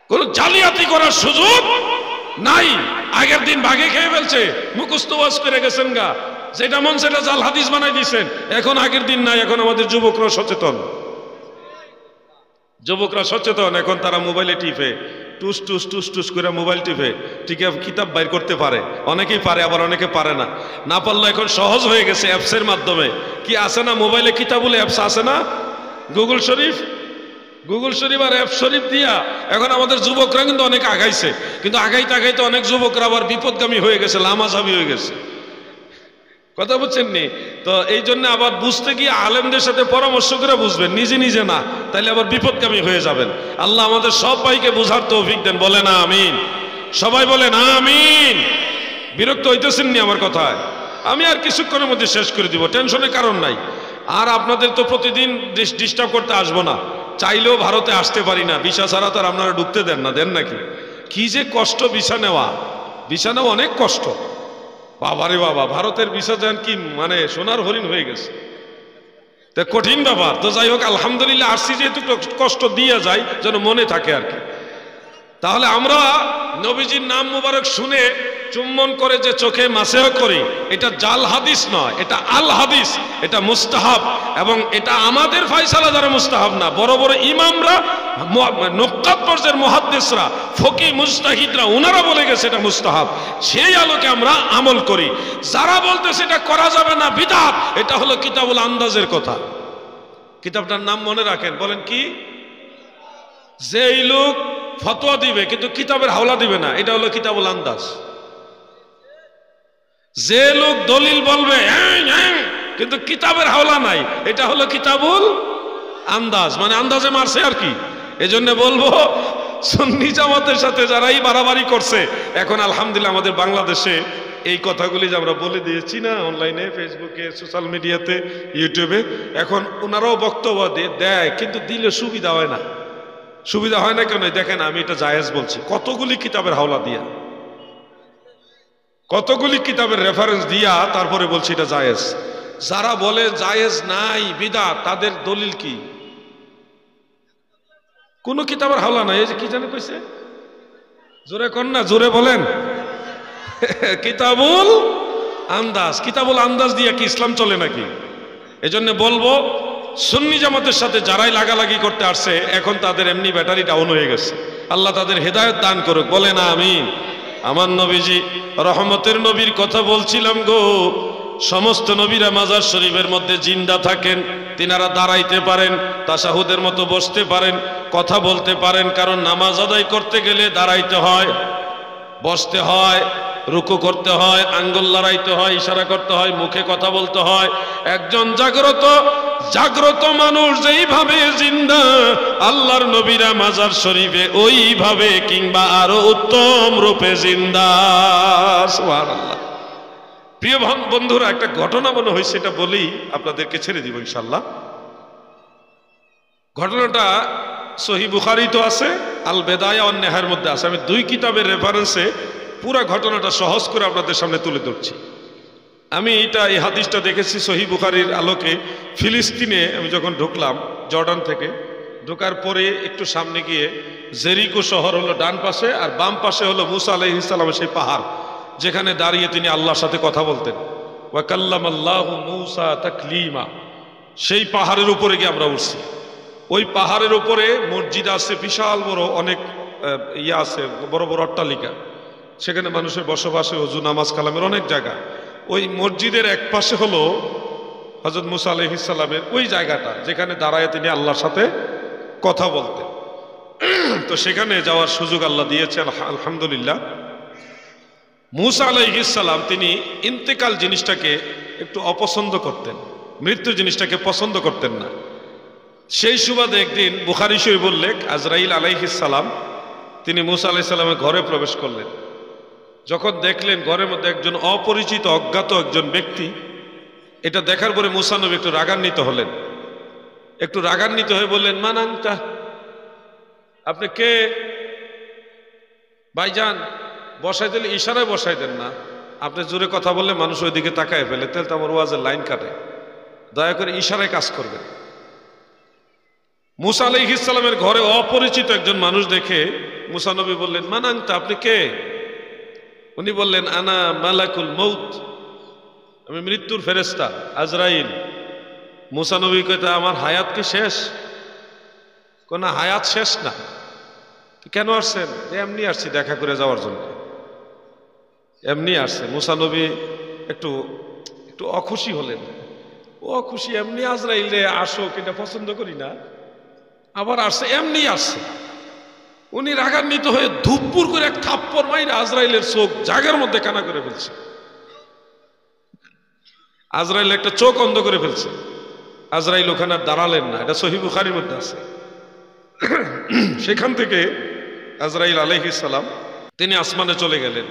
কোন জালিয়াতি করার সুযোগ নাই। আগের দিন ভাগে খেয়ে ফেলছে, মুখস্থ ওয়াজ করে গেছেন গা, যেটা মন সেটা জাল হাদিস বানাই দিয়েছেন। এখন আগের দিন নাই, এখন আমাদের যুবকরা সচেতন, যুবকরা সচেতন, এখন তারা মোবাইলে টিপে, টুস টুস টুস টুস করে মোবাইল টিপে ঠিক কিতাব বাইর করতে পারে। অনেকেই পারে, আবার অনেকে পারে না। না পারলে এখন সহজ হয়ে গেছে অ্যাপসের মাধ্যমে। কি আছে না মোবাইলে কিতাবুল অ্যাপস আছে না, গুগল শরীফ, গুগল শরীফ আর অ্যাপ শরীফ দিয়া এখন আমাদের যুবকরা কিন্তু অনেক আগাইছে, কিন্তু আগাইতে আগাইতে অনেক যুবকরা আবার বিপদগামী হয়ে গেছে, লামাঝাবি হয়ে গেছে। কথা বুঝছেন নি? তো এই জন্য আবার বুঝতে গিয়ে আলেমদের সাথে পরামর্শ করে বুঝবেন, নিজে নিজে না, তাইলে আবার বিপদগামী হয়ে যাবেন। আল্লাহ আমাদের সবাইকে বুঝার তৌফিক দেন, বলেন আমিন। সবাই বলেন আমিন। বিরক্ত হইতেছেন নি আমার কথায়? আমি আর কিছুক্ষণের মধ্যে শেষ করে দিব, টেনশনের কারণ নাই। আর আপনাদের তো প্রতিদিন ডিস্টার্ব করতে আসবো না, চাইলেও ভারতে আসতে পারি না, ভিসা ছাড়া তো আর আপনারা ঢুকতে দেন না, দেন নাকি? কি যে কষ্ট ভিসা নেওয়া, ভিসা নেওয়া অনেক কষ্ট। বাবারে বাবা, ভারতের ভিসা যান কি মানে সোনার হরিণ হয়ে গেছে, তো কঠিন ব্যাপার। তো যাই হোক, আলহামদুলিল্লাহ আসছি, যেহেতু কষ্ট দিয়ে যায় যেন মনে থাকে আর কি। তাহলে আমরা নবীজির নাম মুবারক শুনে চুম্বন করে যে চোখে মাসেহ করি, এটা জাল হাদিস নয়, এটা আল হাদিস, এটা মুস্তাহাব। এবং এটা আমাদের ফয়সালা দ্বারা মুস্তাহাব না, বড় বড় ইমামরা, নুক্কাত পর্যায়ের মুহাদ্দিসরা, ফকি মুজতাহিদরা, ওনারা বলে গেছে এটা মুস্তাহাব। সেই আলোকে আমরা আমল করি। যারা বলতেছে এটা করা যাবে না, বিদআত, এটা হলো কিতাবুল আন্দাজের কথা। কিতাবটার নাম মনে রাখেন, বলেন কি? যেই লোক ফতোয়া দিবে কিন্তু কিতাবের হাওলা দিবে না, এটা হলো কিতাবুল আন্দাজ। যে লোক দলিল বলবে কিন্তু কিতাবের হাওলা নাই, এটা হলো কিতাবুল আন্দাজ, মানে আন্দাজে মারছে আর কি। এজন্য বলবো, সুন্নি জামাতের সাথে যারাই বাড়াবাড়ি করছে, এখন আলহামদুলিল্লাহ আমাদের বাংলাদেশে এই কথাগুলি যে আমরা বলে দিয়েছি না, অনলাইনে, ফেসবুকে, সোশ্যাল মিডিয়াতে, ইউটিউবে, এখন ওনারাও বক্তব্য দেয়, কিন্তু দিলে সুবিধা হয় না। সুবিধা হয় না কেন? দেখেন, আমি এটা জায়েজ বলছি, কতগুলি কিতাবের হাওলা দিয়া, কতগুলি কিতাবের রেফারেন্স দিয়া তারপরে বলছি এটা জায়েজ। যারা বলে জায়েজ নাই, বিদআত, তাদের দলিল কি? কোনো কিতাবের হাওলা নাই। এই যে কি জানে কইছে, জোরে কর না, জোরে বলেন। কিতাবুল আন্দাজ। কিতাবুল আন্দাজ দিয়ে কি ইসলাম চলে নাকি? এজন্য বলবো সুন্নি জামাতের সাথে যারাই লাগালাগি করতে আসছে এখন তাদের এমনি ব্যাটারি ডাউন হয়ে গেছে। আল্লাহ তাদের হেদায়েত দান করুক, বলে না আমিন। আমার নবীজি রহমতের নবীর কথা বলছিলাম গো। সমস্ত নবীরা মাজার শরীফের মধ্যে জিন্দা থাকেন, তিনারা দাঁড়াইতে পারেন, তাশাহুদের মতো বসতে পারেন, কথা বলতে পারেন, কারণ নামাজ আদায় করতে গেলে দাঁড়াইতে হয়, বসতে হয়, রুকু করতে হয়, আঙ্গুল লড়াইতে হয়, ইশারা করতে হয়, মুখে কথা বলতে হয়। একজন জাগ্রত মানুষ যেইভাবে জিন্দা, আল্লাহর নবীরা মাজার শরীফে ওইভাবে কিংবা আরো উত্তম রূপে জিন্দা। সুবহানাল্লাহ। প্রিয় বন্ধুরা, একটা ঘটনা মনে হয়েছে, এটা বলি আপনাদেরকে ছেড়ে দিব ইনশাল্লাহ। ঘটনাটা সহিহ বুখারী তো আছে, আল বেদায়া ওয়ান নেহার মধ্যে আছে। আমি দুই কিতাবের রেফারেন্সে পুরা ঘটনাটা সহজ করে আপনাদের সামনে তুলে ধরছি। আমি এই হাদিসটা দেখেছি সহিহ বুখারীর আলোকে। ফিলিস্তিনে আমি যখন ঢুকলাম জর্ডান থেকে, ঢোকার পরে একটু সামনে গিয়ে জেরিকো শহর হলো ডান পাশে, আর বাম পাশে হলো মুসা আলাইহিস সালামের সেই পাহাড়, যেখানে দাঁড়িয়ে তিনি আল্লাহর সাথে কথা বলতেন। ওয়া কাল্লামাল্লাহু মুসা তাকলিমা। সেই পাহাড়ের উপরে গিয়ে আমরা উঠছি। ওই পাহাড়ের উপরে মসজিদ আছে, বিশাল বড় অনেক আছে, বড় বড় অট্টালিকা, সেখানে মানুষের বসবাসে, ওযু নামাজ কালামের অনেক জায়গা। ওই মসজিদের এক পাশে হলো হযরত মুসা আলাইহিস সালামের ওই জায়গাটা, যেখানে দাঁড়ায় তিনি আল্লাহর সাথে কথা বলতেন। তো সেখানে যাওয়ার সুযোগ আল্লাহ দিয়েছে, আলহামদুলিল্লাহ। মুসা আলাইহিস সালাম তিনি ইন্তেকাল জিনিসটাকে একটু অপছন্দ করতেন, মৃত্যু জিনিসটাকে পছন্দ করতেন না। সেই সুবাদে একদিন বুখারী শরীফ উল্লেখ, আজরাইল আলাইহিস সালাম তিনি মুসা আলাইহিস সালামের ঘরে প্রবেশ করলেন। যখন দেখলেন ঘরের মধ্যে একজন অপরিচিত অজ্ঞাত একজন ব্যক্তি, এটা দেখার পরে মুসা নবী একটু রাগান্বিত হলেন। একটু রাগান্বিত হয়ে বললেন, মান আনতা, আপনি কে? ভাইজান, বসাই দিলে ইশারায় বসাই দেন না। আপনি জোরে কথা বললে মানুষ ওই দিকে তাকায় ফেলে, তাহলে তো আমার ওয়াজের লাইন কাটে। দয়া করে ইশারায় কাজ করবেন। মুসা আলাইহিস সালামের ঘরে অপরিচিত একজন মানুষ দেখে মুসা নবী বললেন, মান আনতা, আপনি কে? উনি বললেন, আনা মালাকুল মউত, আমি মৃত্যুর ফেরেশতা আজরাইল। মুসা নবী কইতে, আমার হায়াত কি শেষ? কোন হায়াত শেষ না। কেন আসছেন? এমনি আসছি দেখা করে যাওয়ার জন্য, এমনি আসছে। মুসা নবী একটু অখুশি হলেন। ও খুশি, এমনি আজরাইল রে আসো, এটা পছন্দ করি না, আবার আসছে, এমনি আসছে। উনি রাগান্বিত হয়ে ধুপুর করে এক থাপ্পড় মাইরে আজরাইলের চোখ জায়গার মধ্যে কানা করে ফেলছে। আজরাইল একটা চোখ অন্ধ করে ফেলছে। আজরাইল ওখানে আর দাঁড়ালেন না, এটা সহিহ বুখারীর মধ্যে আছে। সেখান থেকে আজরাইল আলাইহিস সালাম তিনি আসমানে চলে গেলেন,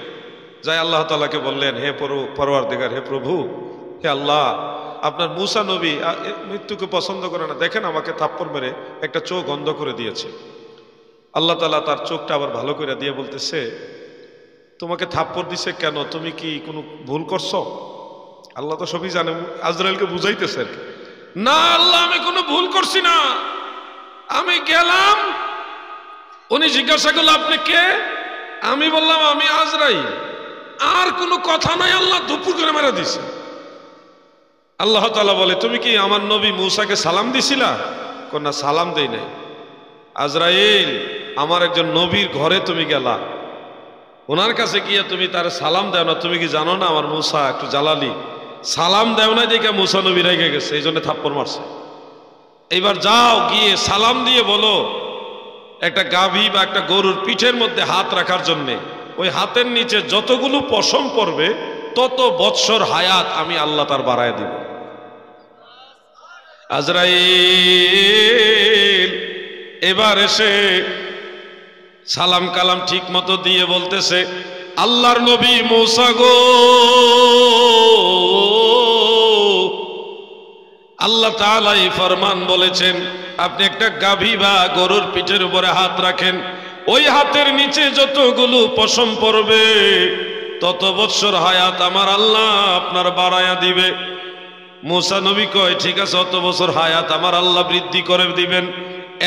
যাই আল্লাহ তাআলাকে বললেন, হে পরওয়ারদিগার, হে প্রভু, হে আল্লাহ, আপনার মুসা নবী মৃত্যুকে পছন্দ করে না, দেখেন আমাকে থাপ্পড় মেরে একটা চোখ অন্ধ করে দিয়েছে। আল্লাহ তাআলা তার চোখটা আবার ভালো করে দিয়ে বলতেছে, তোমাকে থাপ্পড় দিছে কেন? তুমি কি কোনো ভুল করছো? আল্লাহ তো সবই জানে। আজরাইলকে বুঝাইতেছে আর কি, না আল্লাহ, আমি কোনো ভুল করছি না। আমি গেলাম, উনি জিজ্ঞাসা করলো, আপনি কে? আমি বললাম, আমি আজরাইল। আর কোনো কথা নাই, আল্লাহ দুপুর করে মেরে দিছে। আল্লাহ তাআলা বলে, তুমি কি আমার নবী মুসাকে সালাম দিছিলা? না, সালাম দেই নাই। আজরাইল, আমার একজন নবীর ঘরে তুমি গেলা, ওনার কাছে গিয়ে তুমি তার সালাম দেও না? তুমি কি জানো না আমার মুসা একটু জালালি? সালাম দেও না দেখে মুসা নবী রেগে গেছে, এই জন্য থাপ্পড় মারছে। এইবার যাও, গিয়ে সালাম দিয়ে বলো একটা গাভী বা একটা গরুর পিঠের মধ্যে হাত রাখার জন্যে ওই হাতের নিচে যতগুলো পশম পড়বে তত বৎসর হায়াত আমি আল্লাহ তার বাড়ায় দিব। আজরাইল এবার এসে সালাম কালাম ঠিক মতো দিয়ে বলতেছে, আল্লাহর নবী মুসা গো, আল্লাহ তাআলা এই ফরমান বলেছেন, আপনি একটা গাভী বা গরুর পিঠের উপরে হাত রাখেন, ওই হাতের নিচে যতগুলো পশম পড়বে তত বৎসর হায়াত আমার আল্লাহ আপনার বাড়ায়া দিবে। মুসা নবী কয়, ঠিক আছে, অত বছর হায়াত আমার আল্লাহ বৃদ্ধি করে দিবেন।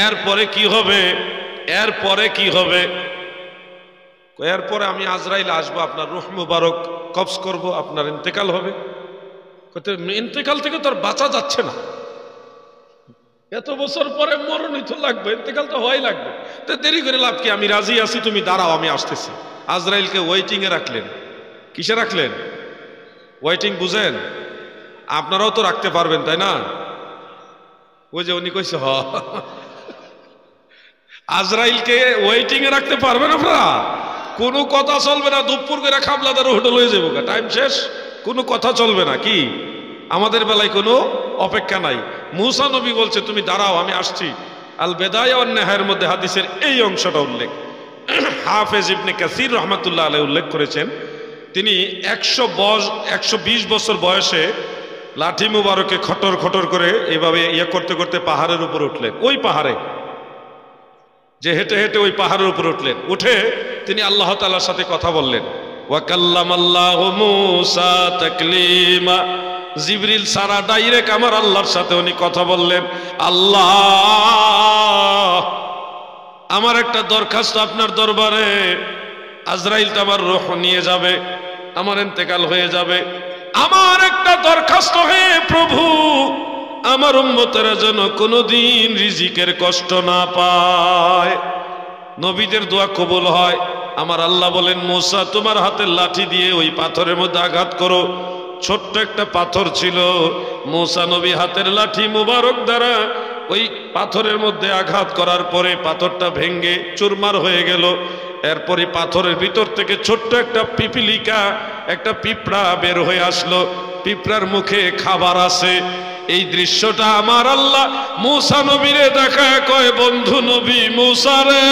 এরপরে কি হবে? এরপরে কি হবে? এরপরে আমি আজরাইল আসবো, আপনার রূহ মুবারক কবজ করব, আপনার ইন্তেকাল হবে। ইন্তেকাল থেকে তো আর বাঁচা যাচ্ছে না, এত বছর পরে মরণই তো লাগবে, ইন্তেকাল তো হওয়াই লাগবে, তো দেরি করে লাভ কি? আমি রাজি আছি, তুমি দাঁড়াও, আমি আসতেছি। আজরাইলকে ওয়েটিং এ রাখলেন। কিসে রাখলেন? ওয়েটিং বুঝেন? আপনারাও তো রাখতে পারবেন, তাই না? ওই যে উনি কইছে, আজরাইলকে ওয়েটিং এ রাখতে পারবেন আপনারা? কোনো কথা চলবে না, দুপুর করে খাবলাদার হোটেল হয়ে যাবো, টাইম শেষ, কোনো কথা চলবে না। কি আমাদের বেলায় কোনো অপেক্ষা নাই। মূসা নবী বলছে তুমি দাঁড়াও, আমি আসছি। আল বেদায়া ওয়ান নেহায়ের মধ্যে হাদিসের এই অংশটা উল্লেখ হাফেজ ইবনে কাসির রহমাতুল্লাহ আলাইহি উল্লেখ করেছেন। তিনি 120 বছর বয়সে লাঠি মুবারকে খটর খটর করে এইভাবে করতে করতে পাহাড়ের উপর উঠলেন। ওই পাহাড়ে যে হেঁটে হেঁটে ওই পাহাড়ের উপর উঠলেন, উঠে তিনি আল্লাহ তাআলার সাথে কথা বললেন। ওয়া কাল্লামাল্লাহু মূসা তাকলিমা, জিবরিল সারা ডাইরেক্ট আমার আল্লাহর সাথে উনি কথা বললেন। আল্লাহ, আমার একটা দরখাস্ত আপনার দরবারে, আজরাইল তো আমার রূহ নিয়ে যাবে, আমার ইন্তেকাল হয়ে যাবে, আমার একটা দরখাস্ত, হে প্রভু, আমার উম্মতেরা যেন কোনোদিন রিজিকের কষ্ট না পায়, নবীদের দোয়া কবুল হয়। আমার আল্লাহ বলেন, মূসা তোমার হাতের লাঠি দিয়ে ওই পাথরের মধ্যে আঘাত করো। ছোট্ট একটা পাথর ছিল, মূসা নবী হাতের লাঠি মুবারক দ্বারা ওই পাথরের মধ্যে আঘাত করার পরে পাথরটা ভেঙ্গে চুরমার হয়ে গেল। এরপরে পাথরের ভিতর থেকে ছোট্ট একটা পিপিলিকা, একটা পিঁপড়া বের হয়ে আসলো। পিঁপড়ার মুখে খাবার আছে। এই দৃশ্যটা আমার আল্লাহ মূসা নবীরে দেখায়, কয় বন্ধু নবী মূসা রে,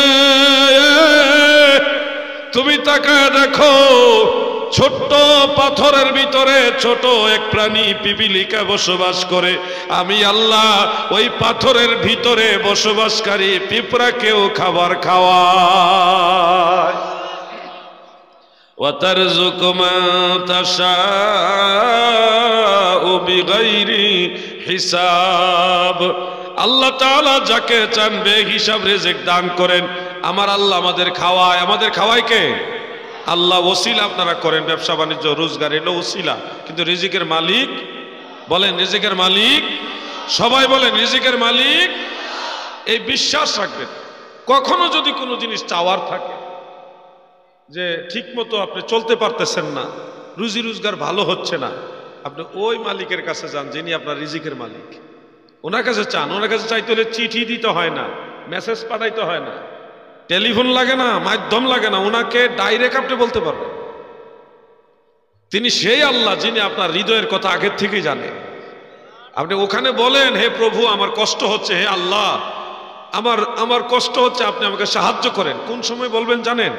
তুমি তাকায় দেখো, ছোট্ট পাথরের ভিতরে ছোট এক প্রাণী পিপিলিকা বসবাস করে। আমি আল্লাহ ওই পাথরের ভিতরে বসবাসকারী পিঁপড়াকেও খাবার খাওয়ায়। ওয়াতারযুকু মান তাশাউ বিগাইরি হিসাব, আল্লাহ তাআলা যাকে চান বেহিসাব রিজিক দান করেন। আমার আল্লাহ আমাদের খাওয়ায়। আমাদের খাওয়ায় কে? আল্লাহ। ওসিলা আপনারা করেন, ব্যবসা বাণিজ্য রোজগার, এলো ওসিলা, কিন্তু রিজিকের মালিক বলেন, রিজিকের মালিক, সবাই বলেন রিজিকের মালিক। এই বিশ্বাস রাখবেন। কখনো যদি কোনো জিনিস চাওয়ার থাকে, যে ঠিক মতো আপনি চলতে পারতেছেন না, রুজি রোজগার ভালো হচ্ছে না, আপনি ওই মালিকের কাছে যান যিনি আপনার রিজিকের মালিক, ওনার কাছে চান। ওনার কাছে চাইতে হলে চিঠি দিতে হয় না, মেসেজ পাঠাইতে হয় না, টেলিফোন লাগে না, মাধ্যম লাগে না, ওনাকে ডাইরেক্ট আপনি বলতে পারবেন। তিনি সেই আল্লাহ যিনি আপনার হৃদয়ের কথা আগের থেকেই জানেন। আপনি ওখানে বলেন, হে প্রভু আমার কষ্ট হচ্ছে, হে আল্লাহ আমার কষ্ট হচ্ছে, আপনি আমাকে সাহায্য করেন। কোন সময় বলবেন জানেন?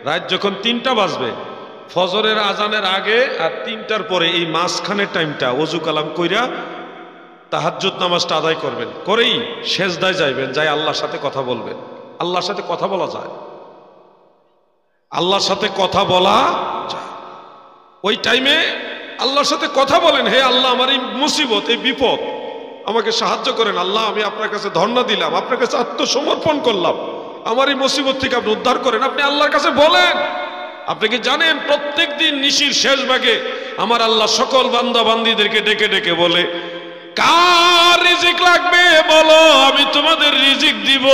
রাত যখন 3টা বাজবে, ফজরের আজানের আগে আর 3টার পরে, এই মাঝখানের টাইমটা ওযু কালাম কইরা তাহাজ্জুদ নামাজটা আদায় করবেন, করেই সেজদায় যাইবেন, যাই আল্লাহর সাথে কথা বলবেন। আল্লাহর সাথে কথা বলা যায়, আল্লাহর সাথে কথা বলা যায়। ওই টাইমে আল্লাহর সাথে কথা বলেন, হে আল্লাহ আমার এই মুসিবত, এই বিপদ, আমাকে সাহায্য করেন। আল্লাহ আমি আপনার কাছে ধর্ণা দিলাম, আপনার কাছে আত্মসমর্পণ করলাম, আমার এই মুসিবত থেকে আপনি উদ্ধার করেন। আপনি আল্লাহর কাছে বলেন। আপনি কি জানেন প্রত্যেক দিন নিশির শেষ ভাগে আমার আল্লাহ সকল বান্দা বান্দীদেরকে ডেকে ডেকে বলে, কার রিজিক লাগবে বলো, আমি তোমাদের রিজিক দিব।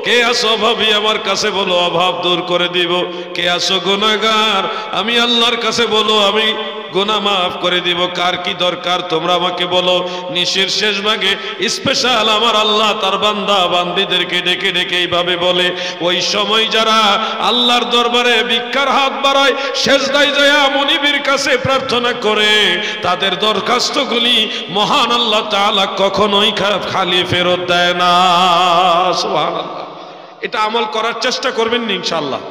কে আছো অভাবী, আমার কাছে বলো, অভাব দূর করে দিব। কে আছো গুনাহগার, আমি আল্লাহর কাছে বলো, আমি গুনাহ মাফ করে দিব। কার কি দরকার তোমরা আমাকে বলো। নিশির শেষ ভাগে স্পেশাল আমার আল্লাহ তার বান্দা বান্দীদেরকে ডেকে ডেকে এইভাবে বলে। ওই সময় যারা আল্লাহর দরবারে ভিক্ষার হাত বাড়ায়, সেজদায় যায় মনিবের কাছে প্রার্থনা করে, তাদের দরখাস্তগুলি মহান আল্লাহ তাআলা কখনোই খালি ফেরত দেয় না। সুবহানাল্লাহ। এটা আমল করার চেষ্টা করবেন ইনশাআল্লাহ।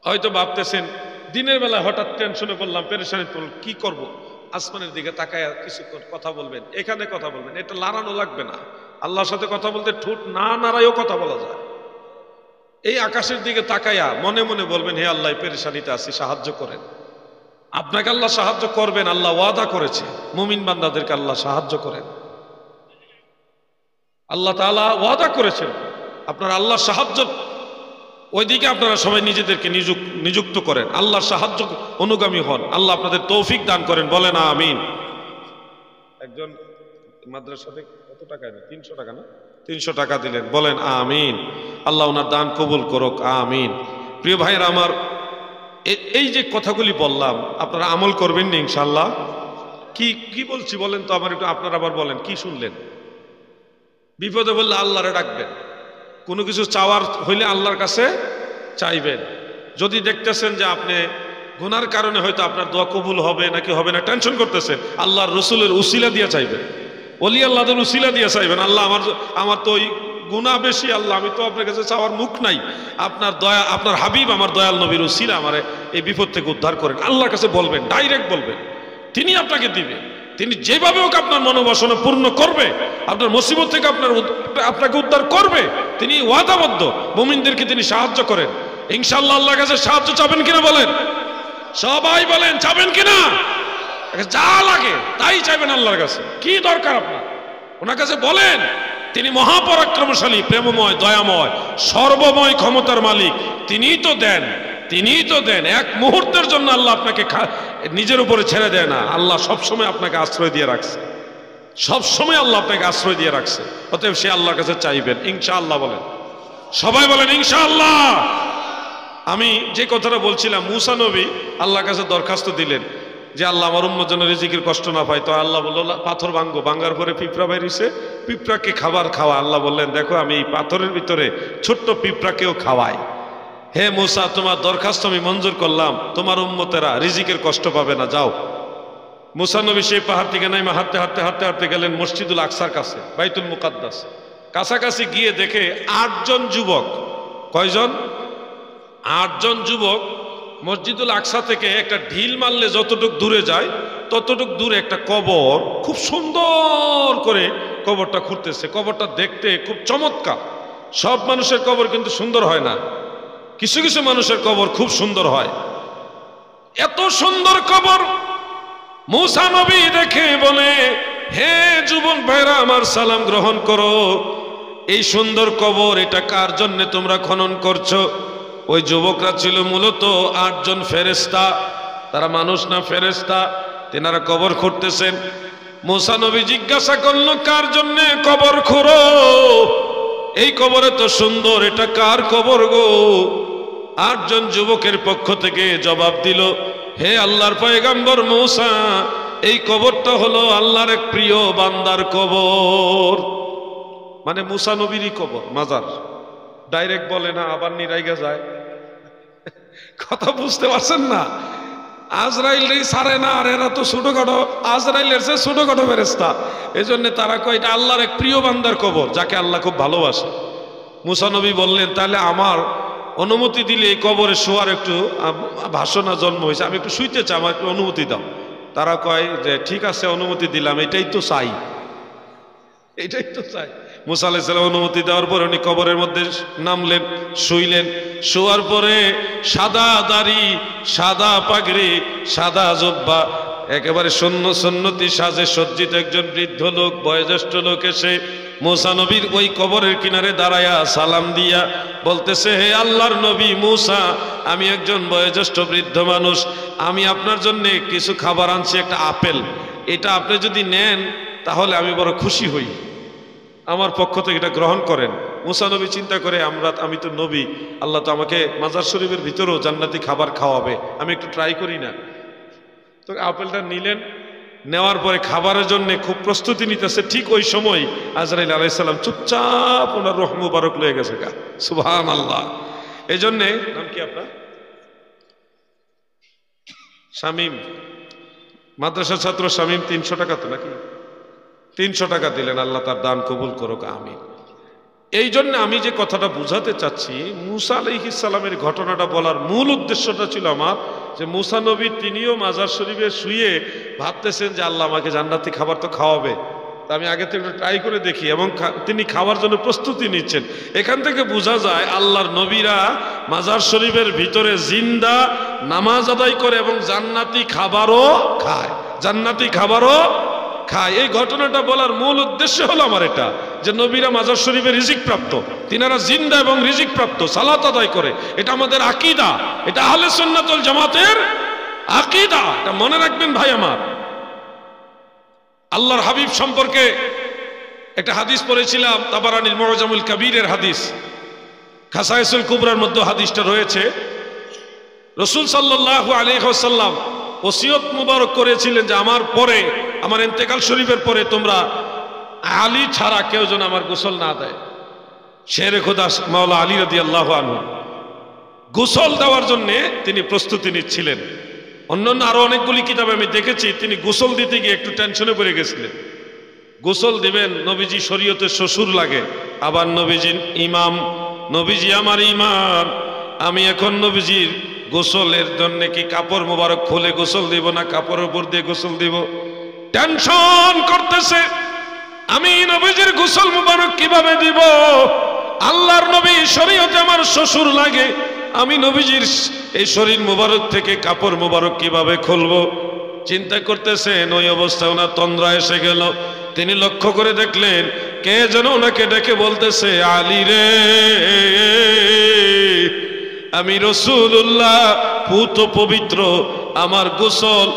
হয়তো ভাবতেছেন দিনের বেলা হঠাৎ টেনশনে পড়লাম, পেরেশানি পড়লাম, কি করব? আসমানের দিকে তাকায় কিছু কথা বলবেন, এখানে কথা বলবেন, এটা লড়ানো লাগবে না। আল্লাহর সাথে কথা বলতে ঠোঁট না নাড়ায়ও কথা বলা যায়। এই আকাশের দিকে তাকায়া মনে মনে বলবেন, হে আল্লাহ পেরেশানিতে আছি, সাহায্য করেন। আপনাকে আল্লাহ সাহায্য করবেন, আল্লাহ ওয়াদা করেছে। মুমিন বান্দাদেরকে আল্লাহ সাহায্য করেন, আল্লাহ তাআলা ওয়াদা করেছেন। আপনারা আল্লাহর সাহায্য ওইদিকে আপনারা সবাই নিজেদেরকে নিযুক্ত করেন, আল্লাহর সাহায্য অনুগামী হন। আল্লাহ আপনাদের তৌফিক দান করেন, বলেন আমিন। একজন মাদ্রাসাতে কত টাকা দিলেন? 300 টাকা না? 300 টাকা দিলেন, বলেন আমিন। আল্লাহ ওনার দান কবুল করুক, আমিন। প্রিয় ভাইয়েরা আমার, এই যে কথাগুলি বললাম আপনারা আমল করবেন না ইনশাআল্লাহ? কি বলছি বলেন তো আমার একটু, আপনারা আবার বলেন কি শুনলেন? বিপদে বললে আল্লাহরে ডাকবেন, কোনো কিছু চাওয়ার হইলে আল্লাহর কাছে চাইবেন। যদি দেখতেছেন যে আপনি গুনার কারণে হয়তো আপনার দোয়া কবুল হবে নাকি হবে না টেনশন করতেছেন, আল্লাহর রসুলের উসিলা দিয়ে চাইবেন, ওলি আল্লাহদের উসিলা দিয়ে চাইবেন। আল্লাহ আমার তো ওই গুনাহ বেশি, আল্লাহ আমি তো আপনার কাছে চাওয়ার মুখ নাই, আপনার দয়া, আপনার হাবিব আমার দয়াল নবীর উসিলা আমার এই বিপদ থেকে উদ্ধার করেন। আল্লাহর কাছে বলবেন, ডাইরেক্ট বলবেন, তিনি আপনাকে দিবে। তিনি যেভাবে হোক আপনার মনোবাসনা পূর্ণ করবে, আপনার মুসিবত থেকে আপনাকে উদ্ধার করবে। তিনি ওয়াদাবদ্ধ, মুমিনদেরকে তিনি সাহায্য করেন। ইনশাআল্লাহ আল্লাহর কাছে সাহায্য চাবেন কিনা বলেন? সবাই বলেন চাবেন কিনা? যা লাগে তাই চাইবেন আল্লাহর কাছে। কি দরকার আপনার ওনার কাছে বলেন। তিনি মহাপরাক্রমশালী, প্রেমময়, দয়াময়, সর্বময় ক্ষমতার মালিক। তিনিই তো দেন। এক মুহূর্তের জন্য আল্লাহ আপনাকে নিজের উপরে ছেড়ে দেয় না। আল্লাহ সবসময় আপনাকে আশ্রয় দিয়ে রাখছে, সবসময় আল্লাহ আপনাকে আশ্রয় দিয়ে রাখছে। অতএব সে আল্লাহর কাছে চাইবেন ইনশাআল্লাহ। বলেন, সবাই বলেন ইনশাআল্লাহ। আমি যে কথাটা বলছিলাম, মুসা নবী আল্লাহর কাছে দরখাস্ত দিলেন যে আল্লাহ আমার উম্মত যেন রিজিকের কষ্ট না পায়। তো আল্লাহ বলল পাথর ভাঙ্গো, ভাঙ্গার পরে পিঁপড়া বেরিয়েছে, পিঁপড়াকে খাবার খাওয়া। আল্লাহ বললেন দেখো আমি এই পাথরের ভিতরে ছোট্ট পিঁপড়াকেও খাওয়াই। হে মুসা, তোমার দরখাস্ত আমি মঞ্জুর করলাম, তোমার উম্মতেরা রিজিকের কষ্ট পাবে না, যাও। মুসা নবী সেই পাহাড় থেকে নাইমা হাঁটতে গেলেন মসজিদুল আকসার কাছে, বাইতুল মুকাদ্দাস কাছাকাছি গিয়ে দেখে 8 জন যুবক। কয়জন? 8 জন যুবক মসজিদুল আকসা থেকে একটা ঢিল মারলে যতটুক দূরে যায় ততটুক দূরে একটা কবর খুব সুন্দর করে কবরটা খুঁড়তেছে। কবরটা দেখতে খুব চমৎকার। সব মানুষের কবর কিন্তু সুন্দর হয় না, কিছু কিছু মানুষের কবর খুব সুন্দর হয়। এত সুন্দর কবর মুসা নবী দেখে বলে, হে যুবক ভাইরা আমার সালাম গ্রহণ করো। এই সুন্দর কবর এটা কার জন্য তোমরা খনন করছো? ওই যুবকরা ছিল মূলত 8 জন ফেরেশতা, তারা মানুষ না ফেরেশতা। তেনারা কবর খুঁড়তেছেন। মুসা নবী জিজ্ঞাসা করলো কার জন্য কবর খুঁড়ো? এই কবরে তো সুন্দর, এটা কার কবর গো? 8 জন যুবকের পক্ষ থেকে জবাব দিল, হে আল্লাহর পয়গম্বর মুসা, এই কবরটা হলো আল্লাহর এক প্রিয় বান্দার কবর। মানে মুসা নবীরই কবর, মাজার। ডাইরেক্ট বলে না, আবার নিরাইগা যায়। কথা বুঝতে পারছেন না? আজরাইল ছাড়ে না, আর এরা তো ছোটখাটো, আজরাইলের চেয়ে ছোটখাটো ফেরেশতা। এই জন্য তারা কয় এটা আল্লাহর এক প্রিয় বান্দার কবর, যাকে আল্লাহ খুব ভালোবাসে। মুসা নবী বললেন তাহলে আমার অনুমতি দিলে এই কবরে শোয়ার একটু ভাষণা জন্ম হয়েছে, আমি একটু শুইতে চাই, আমার একটু অনুমতি দাও। তারা কয় যে ঠিক আছে অনুমতি দিলাম, এটাই তো চাই। মুসা আলাইহিস সালাম অনুমতি দেওয়ার পর উনি কবরের মধ্যে নামলেন, শুইলেন। শোয়ার পরে সাদা দাড়ি, সাদা পাগড়ি, সাদা জুব্বা, একেবারে সুন্নতি সাজে সজ্জিত একজন বৃদ্ধ লোক, বয়োজ্যেষ্ঠ লোক এসে মুসা নবীর ওই কবরের কিনারে দাঁড়ায়া সালাম দিয়া বলতেছে, হে আল্লাহর নবী মুসা, আমি একজন বয়োজ্যেষ্ঠ বৃদ্ধ মানুষ, আমি আপনার জন্য কিছু খাবার আনছি, একটা আপেল। এটা আপনি যদি নেন তাহলে আমি বড় খুশি হই, আমার পক্ষ থেকে এটা গ্রহণ করেন। মুসা নবী চিন্তা করে আমি তো নবী, আল্লাহ তো আমাকে মাজার শরীফের ভিতরেও জান্নাতি খাবার খাওয়াবে, আমি একটু ট্রাই করি না। তো আপেলটা নিলেন, নেওয়ার পরে খাবারের জন্য খুব প্রস্তুতি নিতেছে। ঠিক ওই সময় আজরাইল আলাইহিস সালাম চুপচাপ ওনার রূহ মুবারক লয়ে গেছে গা। সুবহানাল্লাহ। এই জন্যে নাম কি আপনার? শামীম, মাদ্রাসার ছাত্র শামীম। 300 টাকা তো নাকি? 300 টাকা দিলেন, আল্লাহ তার দান কবুল করুক, আমিন। এই জন্য আমি যে কথাটা বুঝাতে চাচ্ছি, মুসা আলাইহিস সালামের ঘটনাটা বলার মূল উদ্দেশ্যটা ছিল আমার, যে মুসা নবী তিনিও মাজার শরীফে শুয়ে ভাবতেছেন যে আল্লাহ আমাকে জান্নাতি খাবার তো খাওয়াবে, তা আমি আগে থেকে ট্রাই করে দেখি, এবং তিনি খাওয়ার জন্য প্রস্তুতি নিচ্ছেন। এখান থেকে বোঝা যায় আল্লাহর নবীরা মাজার শরীফের ভিতরে জিন্দা নামাজ আদায় করে এবং জান্নাতি খাবারও খায়, জান্নাতি খাবারও খায়। এই ঘটনাটা বলার মূল উদ্দেশ্য হলো আমার এটা। যে নবীরা মাজার শরীফে রিজিক প্রাপ্ত, তিনারা জিন্দা এবং রিজিক প্রাপ্ত, সালাত আদায় করে। এটা আমাদের আকীদা, এটা আহলে সুন্নাত ওয়াল জামাতের আকীদা, এটা মনে রাখবেন ভাই আমার। আল্লাহর হাবিব সম্পর্কে একটা হাদিস পড়েছিলাম, তাবারানীর মুআজামুল কাবীরের হাদিস, খাসায়েসুল কুবরার মধ্যে হাদিসটা রয়েছে। রাসূল সাল্লাল্লাহু আলাইহি ওয়াসাল্লাম ওসিয়ত মুবারক করেছিলেন যে আমার পরে, আমার ইন্তেকাল শরীফের পরে তোমরা আলী ছাড়া কেউ যেন আমার গোসল না দেয়। শেরে খোদা মাওলা আলী রাদিয়াল্লাহু আনহু গোসল দেওয়ার জন্য তিনি প্রস্তুতি নিচ্ছিলেন। অন্যান্য আরো অনেকগুলি কিতাবে আমি দেখেছি তিনি গোসল দিতে গিয়ে একটু টেনশনে পড়ে গেছিলেন। গোসল দিবেন, নবীজি শরীয়তের শ্বশুর লাগে, আবার নবীজি ইমাম, নবীজি আমার ইমাম, আমি এখন নবীজির গোসলের জন্য কি কাপড় মোবারক খুলে গোসল দিব না কাপড়ের উপর দিয়ে গোসল দিব, টেনশন করতেছে। আমি নবীজির গোসল মোবারক কিভাবে দিব? আল্লাহর নবী শরীয়তে আমার শ্বশুর লাগে, আমি নবীজির এই শরীর মোবারক থেকে কাপড় মোবারক কিভাবে খুলবো? চিন্তা করতেছেন, ওই অবস্থায় ওনার তন্দ্রা এসে গেল। তিনি লক্ষ্য করে দেখলেন কে যেন ওনাকে ডেকে বলতেছে, আলী রে, আমি রাসূলুল্লাহ পুত পবিত্র, আমার গোসল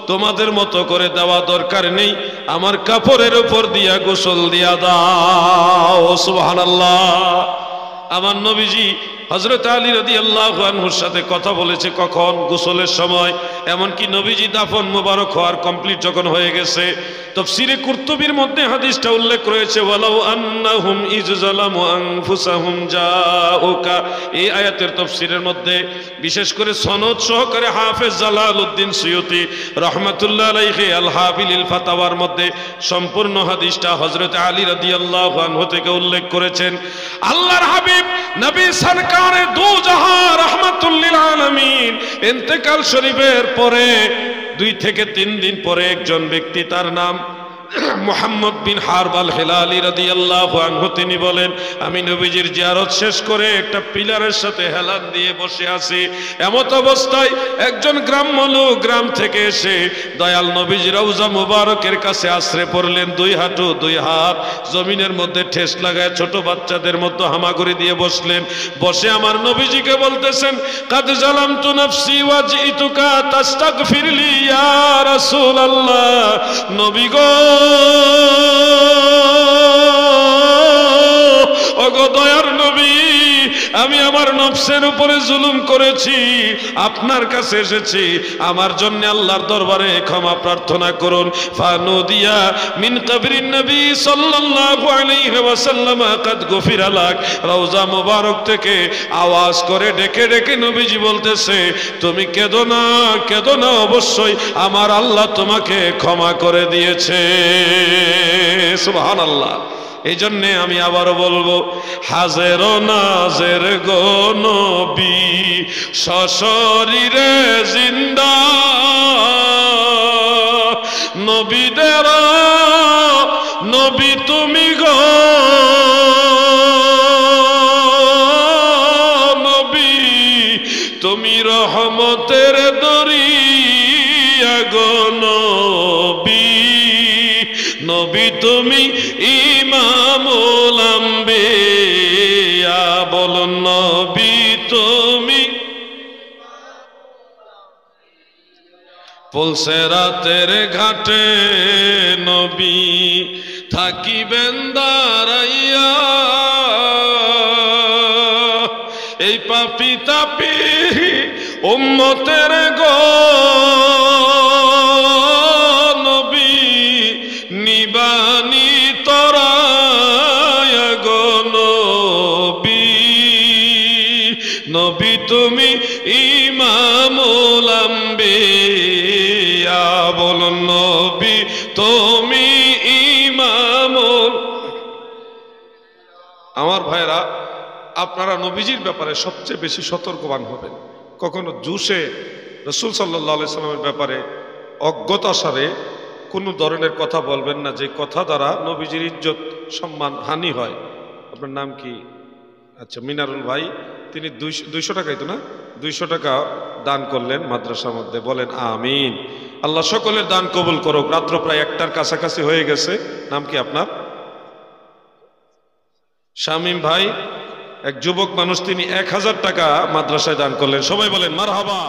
তোমাদের মতো করে দেওয়া দরকার নেই, আমার কাপড়ের উপর দিয়া গোসল দিয়া দাও। সুবহানাল্লাহ। আমার নবীজি হযরত আলী রাদিয়াল্লাহু আনহুর সাথে কথা বলেছে কখন? গোসলের সময়। এমনকি নবীজি দাফন মোবারক হওয়ার কমপ্লিট যখন হয়ে গেছে, তাফসীরে কুরতুবীর মধ্যে হাদিসটা উল্লেখ রয়েছে, ওয়ালাউ আন্নাহুম ইয যালামু আনফুসাহুম জাউকা। এই আয়াতের তাফসীরের মধ্যে বিশেষ করে সনদ সহকারে হাফেজ জালালউদ্দিন সুয়ুতী রাহমাতুল্লাহ আলাইহি আল হাবিলিল ফাতাওয়ার মধ্যে সম্পূর্ণ হাদিসটা হযরত আলী রাদিয়াল্লাহু আনহু থেকে উল্লেখ করেছেন। আল্লাহর হাবিব নবী সরকারে দু জাহান রাহমাতুল লিল আলামিন ইন্তেকাল শরীফের পরে 2 থেকে 3 দিন পরে একজন ব্যক্তি, তার নাম মুহাম্মদ বিন হারব আল হিলালি রাদিয়াল্লাহু আনহু, তিনি বলেন আমি নবীজির জিয়ারত শেষ করে একটা পিলারের সাথে হেলান দিয়ে বসে আছি। এমত অবস্থায় একজন গ্রাম্য লোক গ্রাম থেকে এসে দয়াল নবীজির রওজা মুবারকের কাছে আশ্রে পড়লেন, 2 হাঁটু 2 হাত জমিনের মধ্যে ঠেস লাগায় ছোট বাচ্চাদের মতো হামাগুড়ি দিয়ে বসলেন। বসে আমার নবীজিকে বলতেছেন, কাদ জালামতু নাফসি ওয়া জিতুকা তাস্তাগফিরলি ইয়া রাসূলুল্লাহ। নবী গো, ওগো দয়ার নবী, আমি আমার নফসের উপরে জুলুম করেছি, আপনার কাছে এসেছি, আমার জন্য আল্লাহর দরবারে ক্ষমা প্রার্থনা করুন। ফানুদিয়া মিন কবরিন নবী সাল্লাল্লাহু আলাইহি ওয়াসাল্লাম কাদ গফিরা লাক। রওজা মুবারক থেকে আওয়াজ করে ডেকে ডেকে নবীজি বলতেছে, তুমি কেঁদো না, কেঁদো না, অবশ্যই আমার আল্লাহ তোমাকে ক্ষমা করে দিয়েছে। সুবহানাল্লাহ। এই জন্যে আমি আবারও বলবো, হাজের নাজের গো নবী সশরীরে জিন্দা, নবীদের নবী তুমি গো নবী, তুমি রহমতের দরিয়া গো নবী, নবী তুমি ইমামুল আম্বিয়া। বলুন নবী তুমি পুলসেরাতের ঘাটে নবী থাকিবেন দাঁড়াইয়া, এই পাপী তাপী উম্মতের গো নবী নিবানি তরায় গো নবী, নবী তুমি ইমামুল আম্বিয়া। বলুন নবী তুমি ইমামুল। আমার ভাইরা, আপনারা নবীজির ব্যাপারে সবচেয়ে বেশি সতর্কবান হবেন। কখনো জুসে রাসূল সাল্লাল্লাহু আলাইহি সাল্লামের ব্যাপারে অজ্ঞতা সারে কোনো ধরনের কথা বলবেন না, যে কথা দ্বারা নবীজির ইজ্জত সম্মান হানি হয়। আপনার নাম কি? আচ্ছা, মিনারুল ভাই, তিনি 200 টাকাই তো না, 200 টাকা দান করলেন মাদ্রাসার মধ্যে। বলেন আমিন। আল্লাহ সকলের দান কবুল করুক। রাত্র প্রায় 1টার কাছাকাছি হয়ে গেছে। নাম কি আপনার? শামীম ভাই এক যুবক মানুষ, তিনি 1000 টাকা মাদ্রাসায় দান করলেন। সবাই বলেন মারহাবা।